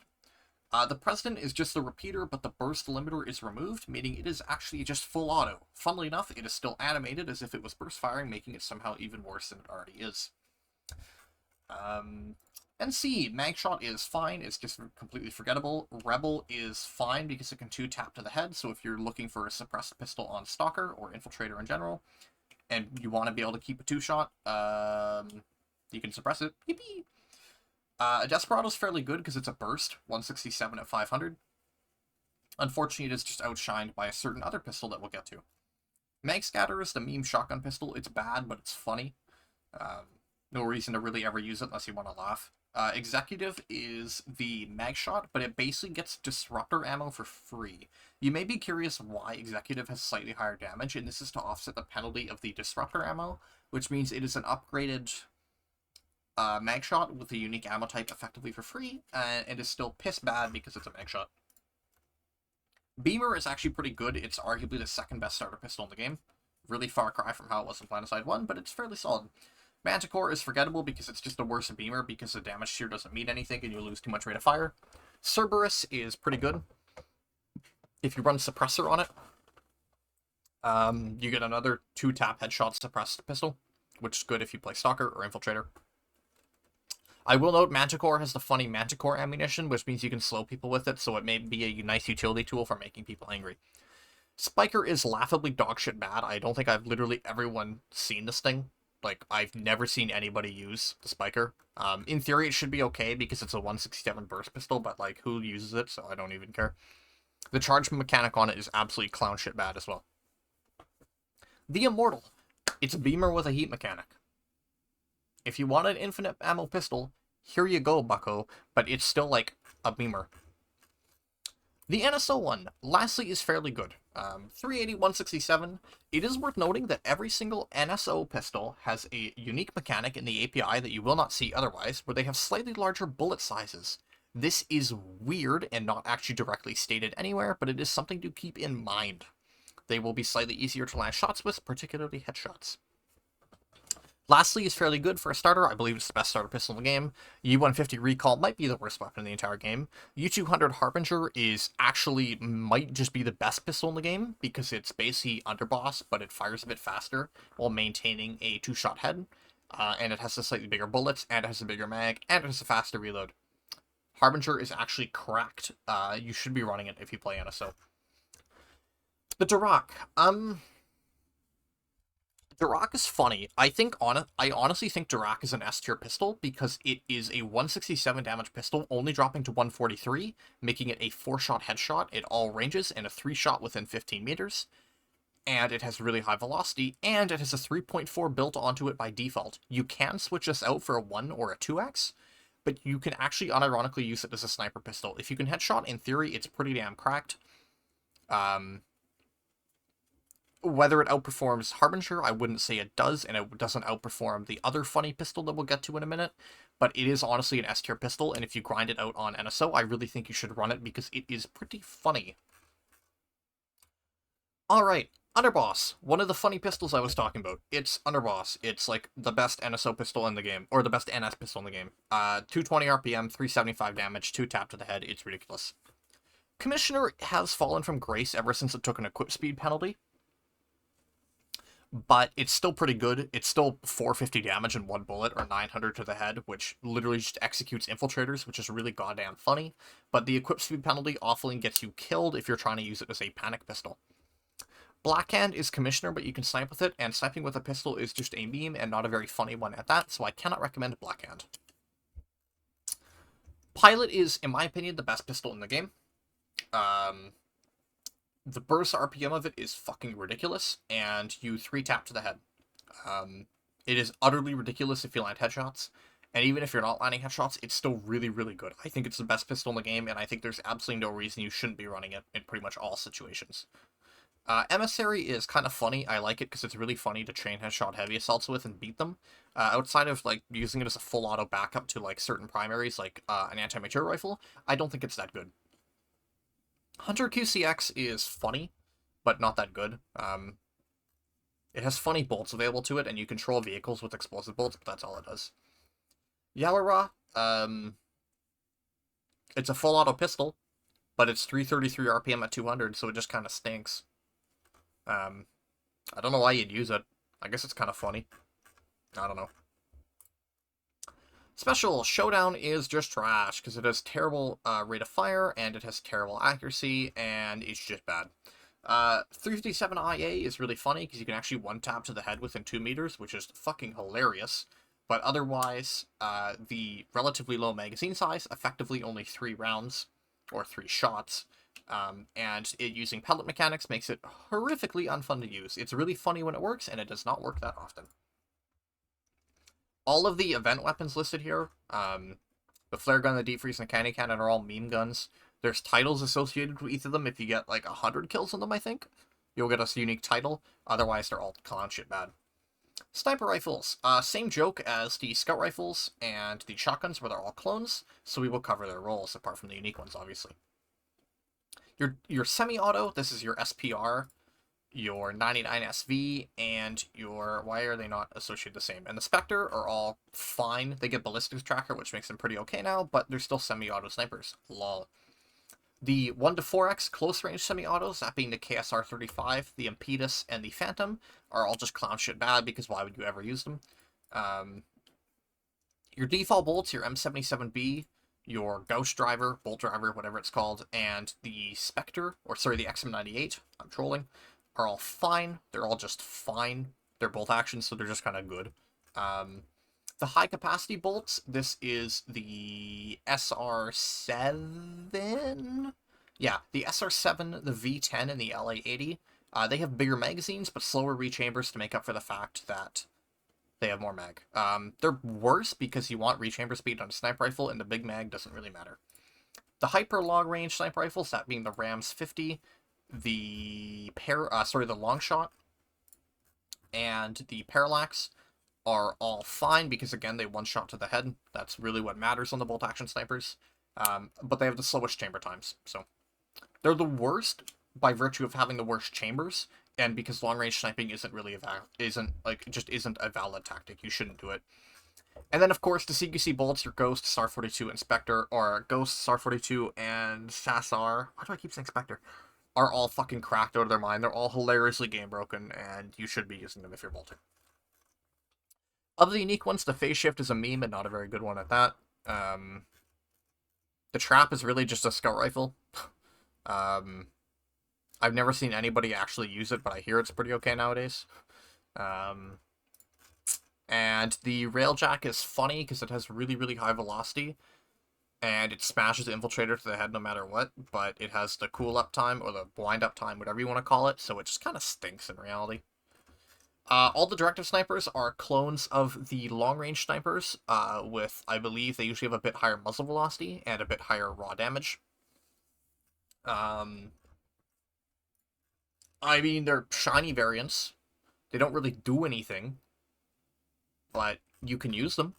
The President is just the repeater, but the burst limiter is removed, meaning it is actually just full auto. Funnily enough, it is still animated as if it was burst firing, making it somehow even worse than it already is. NC, Magshot is fine, it's just completely forgettable. Rebel is fine because it can 2-tap to the head, so if you're looking for a suppressed pistol on Stalker or Infiltrator in general, and you want to be able to keep a 2-shot, you can suppress it. Yippee! Desperado's fairly good because it's a burst, 167 at 500. Unfortunately, it is just outshined by a certain other pistol that we'll get to. Mag Scatter is the meme shotgun pistol. It's bad, but it's funny. No reason to really ever use it unless you want to laugh. Executive is the mag shot, but it basically gets disruptor ammo for free. You may be curious why Executive has slightly higher damage, and this is to offset the penalty of the disruptor ammo, which means it is an upgraded mag shot with a unique ammo type effectively for free, and it is still piss bad because it's a mag shot. Beamer is actually pretty good. It's arguably the second best starter pistol in the game. Really far cry from how it was in PlanetSide 1, but it's fairly solid. Manticore is forgettable because it's just a worse Beamer because the damage tier doesn't mean anything and you lose too much rate of fire. Cerberus is pretty good. If you run Suppressor on it, you get another 2-tap headshot suppressed pistol, which is good if you play Stalker or Infiltrator. I will note Manticore has the funny Manticore ammunition, which means you can slow people with it, so it may be a nice utility tool for making people angry. Spiker is laughably dogshit bad. I don't think I've literally everyone seen this thing. Like, I've never seen anybody use the Spiker. In theory, it should be okay because it's a 167 burst pistol, but, like, who uses it, so I don't even care. The charge mechanic on it is absolutely clown shit bad as well. The Immortal. It's a Beamer with a heat mechanic. If you want an infinite ammo pistol, here you go, bucko, but it's still, like, a Beamer. The NSO one, lastly, is fairly good. 380, 167. It is worth noting that every single NSO pistol has a unique mechanic in the API that you will not see otherwise, where they have slightly larger bullet sizes. This is weird and not actually directly stated anywhere, but it is something to keep in mind. They will be slightly easier to land shots with, particularly headshots. Lastly is fairly good for a starter. I believe it's the best starter pistol in the game. U-150 Recall might be the worst weapon in the entire game. U-200 Harbinger is actually might just be the best pistol in the game because it's basically underboss, but it fires a bit faster while maintaining a 2-shot head. And it has the slightly bigger bullets, and it has a bigger mag, and it has a faster reload. Harbinger is actually cracked. You should be running it if you play NSO. The Duroc. Duroc is funny. I honestly think Duroc is an S tier pistol because it is a 167 damage pistol, only dropping to 143, making it a 4-shot headshot at all ranges and a 3-shot within 15 meters. And it has really high velocity, and it has a 3.4 built onto it by default. You can switch this out for a 1 or a 2x, but you can actually unironically use it as a sniper pistol. If you can headshot, in theory, it's pretty damn cracked. Whether it outperforms Harbinger, I wouldn't say it does, and it doesn't outperform the other funny pistol that we'll get to in a minute, but it is honestly an S tier pistol, and if you grind it out on NSO, I really think you should run it because it is pretty funny. Alright, Underboss. One of the funny pistols I was talking about. It's Underboss. It's like the best NSO pistol in the game, or the best NS pistol in the game. 220 RPM, 375 damage, 2 tap to the head. It's ridiculous. Commissioner has fallen from grace ever since it took an equip speed penalty. But it's still pretty good. It's still 450 damage in 1 bullet, or 900 to the head, which literally just executes infiltrators, which is really goddamn funny. But the equip speed penalty often gets you killed if you're trying to use it as a panic pistol. Blackhand is Commissioner, but you can snipe with it, and sniping with a pistol is just a meme, and not a very funny one at that, so I cannot recommend Blackhand. Pilot is, in my opinion, the best pistol in the game. The burst RPM of it is fucking ridiculous, and you 3-tap to the head. It is utterly ridiculous if you land headshots, and even if you're not landing headshots, it's still really, really good. I think it's the best pistol in the game, and I think there's absolutely no reason you shouldn't be running it in pretty much all situations. Emissary is kind of funny. I like it because it's really funny to chain headshot heavy assaults with and beat them. Outside of like using it as a full auto backup to like certain primaries, like an anti-mature rifle, I don't think it's that good. Hunter QCX is funny, but not that good. It has funny bolts available to it, and you control vehicles with explosive bolts, but that's all it does. Yawara, it's a full auto pistol, but it's 333 RPM at 200, so it just kind of stinks. I don't know why you'd use it. I guess it's kind of funny. I don't know. Special Showdown is just trash, because it has terrible rate of fire, and it has terrible accuracy, and it's just bad. 357 IA is really funny, because you can actually one-tap to the head within 2 meters, which is fucking hilarious. But otherwise, the relatively low magazine size, effectively only 3 rounds, or 3 shots, and it using pellet mechanics makes it horrifically unfun to use. It's really funny when it works, and it does not work that often. All of the event weapons listed here, the flare gun, the deep freeze, and the candy cannon are all meme guns. There's titles associated with each of them. If you get like 100 kills on them, I think, you'll get a unique title. Otherwise, they're all clown shit bad. Sniper rifles, same joke as the scout rifles and the shotguns, where they're all clones, so we will cover their roles, apart from the unique ones, obviously. Your semi-auto, this is your SPR, your 99 SV, and your... Why are they not associated the same? And the Spectre are all fine. They get ballistics tracker, which makes them pretty okay now, but they're still semi-auto snipers. Lol. The 1 to 4x close-range semi-autos, that being the KSR-35, the Impetus, and the Phantom, are all just clown shit bad, because why would you ever use them? Your default bolts, your M77B, your Ghost Driver, Bolt Driver, whatever it's called, and the Spectre, or sorry, the XM98, I'm trolling, are all fine. They're all just fine. They're bolt actions, so they're just kind of good. The high-capacity bolts, this is the SR7? Yeah, the SR7, the V10, and the LA80. They have bigger magazines, but slower rechambers to make up for the fact that they have more mag. They're worse because you want rechamber speed on a sniper rifle, and the big mag doesn't really matter. The hyper long-range sniper rifles, that being the Rams 50, the long shot, and the Parallax, are all fine because, again, they one-shot to the head. That's really what matters on the bolt-action snipers. But they have the slowest chamber times, so they're the worst by virtue of having the worst chambers, and because long-range sniping isn't really isn't a valid tactic. You shouldn't do it. And then, of course, the CQC bolts, your Ghost, SAR-42, and Spectre, or Ghost, SAR-42, and SASR. Why do I keep saying Spectre? Are all fucking cracked out of their mind. They're all hilariously game broken, and you should be using them if you're bolting. Of the unique ones, the phase shift is a meme, and not a very good one at that. The trap is really just a scout rifle. I've never seen anybody actually use it, but I hear it's pretty okay nowadays. And the railjack is funny because it has really, really high velocity, and it smashes the infiltrator to the head no matter what, but it has the cool-up time, or the wind-up time, whatever you want to call it, so it just kind of stinks in reality. All the directive snipers are clones of the long-range snipers, with, I believe, they usually have a bit higher muzzle velocity and a bit higher raw damage. I mean, they're shiny variants. They don't really do anything, but you can use them.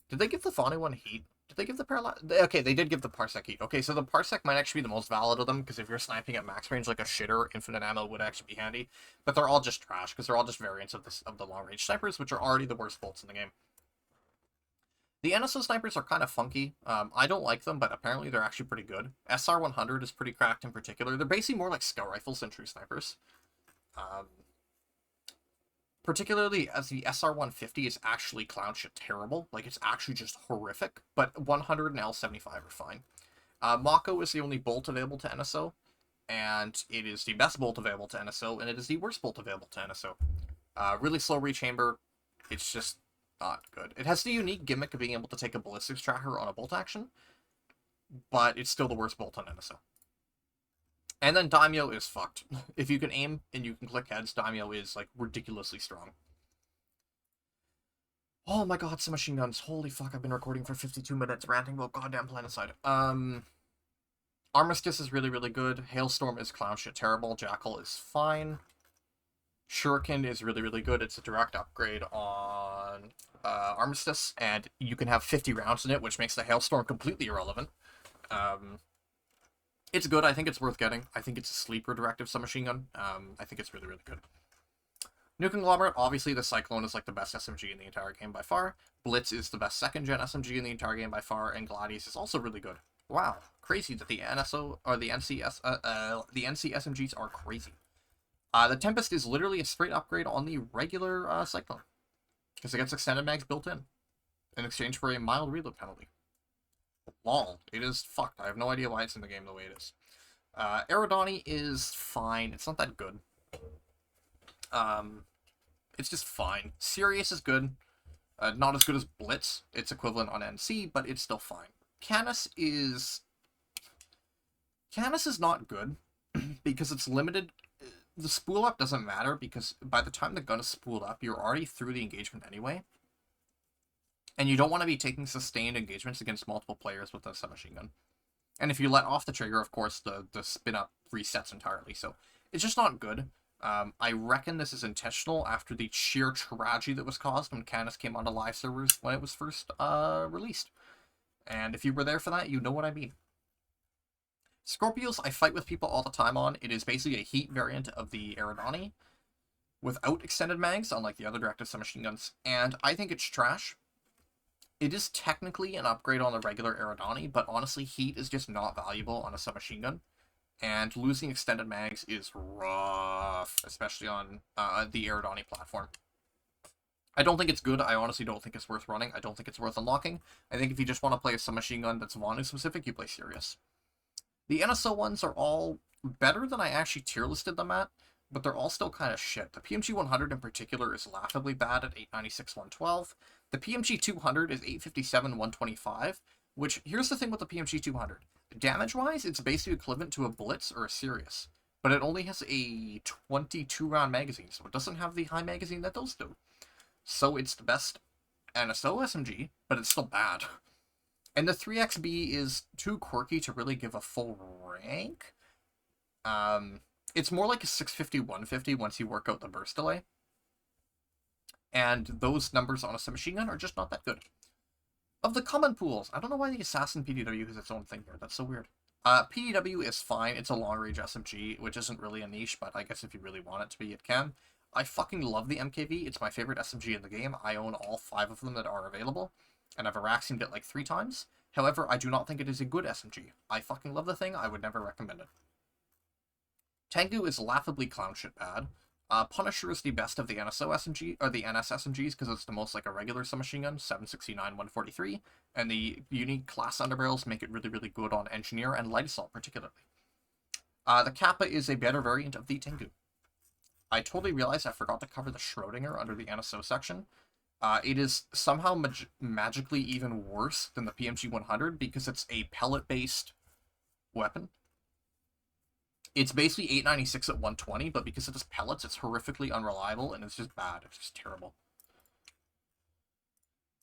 Did they give the Fauna one heat? Did they give the Parallax? Okay, they did give the Parsec heat. Okay, so the Parsec might actually be the most valid of them, because if you're sniping at max range like a shitter, infinite ammo would actually be handy. But they're all just trash, because they're all just variants of the long-range snipers, which are already the worst bolts in the game. The NSO snipers are kind of funky. I don't like them, but apparently they're actually pretty good. SR100 is pretty cracked in particular. They're basically more like scout rifles than true snipers. Particularly as the SR150 is actually clown shit terrible. Like, it's actually just horrific. But 100 and L75 are fine. Mako is the only bolt available to NSO. And it is the best bolt available to NSO. And it is the worst bolt available to NSO. Really slow rechamber. It's just not good. It has the unique gimmick of being able to take a ballistics tracker on a bolt action. But it's still the worst bolt on NSO. And then Daimyo is fucked. If you can aim and you can click heads, Daimyo is, like, ridiculously strong. Oh my god, submachine guns. Holy fuck, I've been recording for 52 minutes ranting about goddamn PlanetSide. Armistice is really, really good. Hailstorm is clown shit terrible. Jackal is fine. Shuriken is really, really good. It's a direct upgrade on Armistice, and you can have 50 rounds in it, which makes the Hailstorm completely irrelevant. It's good. I think it's worth getting. I think it's a sleeper directive submachine gun. I think it's really, really good. Nuke Conglomerate, obviously the Cyclone is like the best SMG in the entire game by far. Blitz is the best second-gen SMG in the entire game by far, and Gladius is also really good. Wow, crazy that the NSO, or the NC SMGs are crazy. The Tempest is literally a straight upgrade on the regular Cyclone, because it gets extended mags built in exchange for a mild reload penalty. Lol, it is fucked. I have no idea why it's in the game the way it is. Aerodani is fine. It's not that good. It's just fine. Sirius is good. Not as good as Blitz. It's equivalent on NC, but it's still fine. Canis is not good, because it's limited. The spool up doesn't matter, because by the time the gun is spooled up, you're already through the engagement anyway. And you don't want to be taking sustained engagements against multiple players with a submachine gun. And if you let off the trigger, of course, the spin-up resets entirely. So it's just not good. I reckon this is intentional after the sheer tragedy that was caused when Canis came onto live servers when it was first released. And if you were there for that, you know what I mean. Scorpios, I fight with people all the time on. It is basically a heat variant of the Eridani without extended mags, unlike the other directed submachine guns, and I think it's trash. It is technically an upgrade on the regular Eridani, but honestly, heat is just not valuable on a submachine gun, and losing extended mags is rough, especially on the Eridani platform. I don't think it's good. I honestly don't think it's worth running. I don't think it's worth unlocking. I think if you just want to play a submachine gun that's Vonu specific, you play Sirius. The NSO ones are all better than I actually tier listed them at, but they're all still kind of shit. The PMG 100 in particular is laughably bad at 896, 112. The PMG 200 is 857, 125, which, here's the thing with the PMG 200. Damage-wise, it's basically equivalent to a Blitz or a Sirius, but it only has a 22-round magazine, so it doesn't have the high magazine that those do. So it's the best NSO SMG, but it's still bad. And the 3XB is too quirky to really give a full rank. It's more like a 650, 150 once you work out the burst delay. And those numbers on a submachine gun are just not that good. Of the common pools, I don't know why the Assassin PDW has its own thing here. That's so weird. PDW is fine. It's a long-range SMG, which isn't really a niche, but I guess if you really want it to be, it can. I fucking love the MKV. It's my favorite SMG in the game. I own all 5 of them that are available, and I've Araximed it like 3 times. However, I do not think it is a good SMG. I fucking love the thing. I would never recommend it. Tengu is laughably clown shit bad. Punisher is the best of the NSO SMG, or the NS SMGs, because it's the most like a regular submachine gun, 769, 143, and the unique class underbarrels make it really, really good on Engineer and Light Assault, particularly. The Kappa is a better variant of the Tengu. I totally realized I forgot to cover the Schrodinger under the NSO section. It is somehow magically even worse than the PMG 100 because it's a pellet-based weapon. It's basically 896 at 120, but because it has pellets, it's horrifically unreliable, and it's just bad. It's just terrible.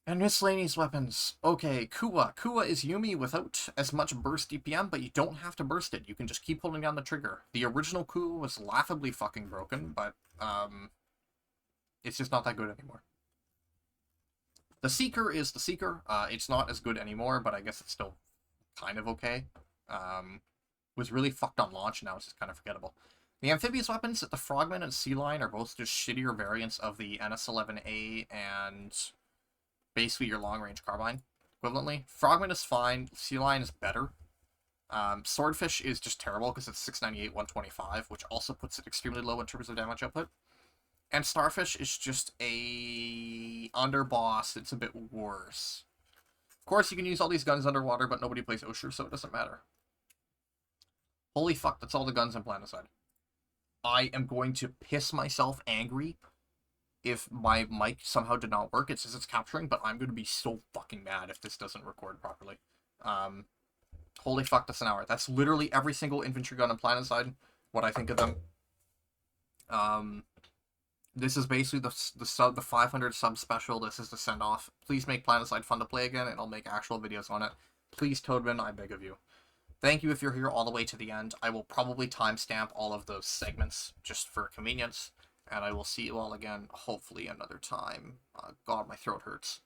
And miscellaneous weapons. Okay, Kuwa. Kuwa is Yumi without as much burst DPM, but you don't have to burst it. You can just keep holding down the trigger. The original Kuwa was laughably fucking broken, but it's just not that good anymore. The Seeker is the Seeker. It's not as good anymore, but I guess it's still kind of okay. Was really fucked on launch, now it's just kind of forgettable. The amphibious weapons, the Frogman and Sea Lion, are both just shittier variants of the NS11A and basically your long-range carbine, equivalently. Frogman is fine, Sea Lion is better. Swordfish is just terrible because it's 698, 125, which also puts it extremely low in terms of damage output. And Starfish is just a underboss, it's a bit worse. Of course, you can use all these guns underwater, but nobody plays Osher, so it doesn't matter. Holy fuck, that's all the guns in PlanetSide. I am going to piss myself angry if my mic somehow did not work. It says it's capturing, but I'm going to be so fucking mad if this doesn't record properly. Holy fuck, that's an hour. That's literally every single infantry gun in PlanetSide, what I think of them. This is basically the 500 sub special. This is the send-off. Please make PlanetSide fun to play again, and I'll make actual videos on it. Please, Toadman, I beg of you. Thank you if you're here all the way to the end. I will probably timestamp all of those segments just for convenience, and I will see you all again, hopefully another time. God, my throat hurts.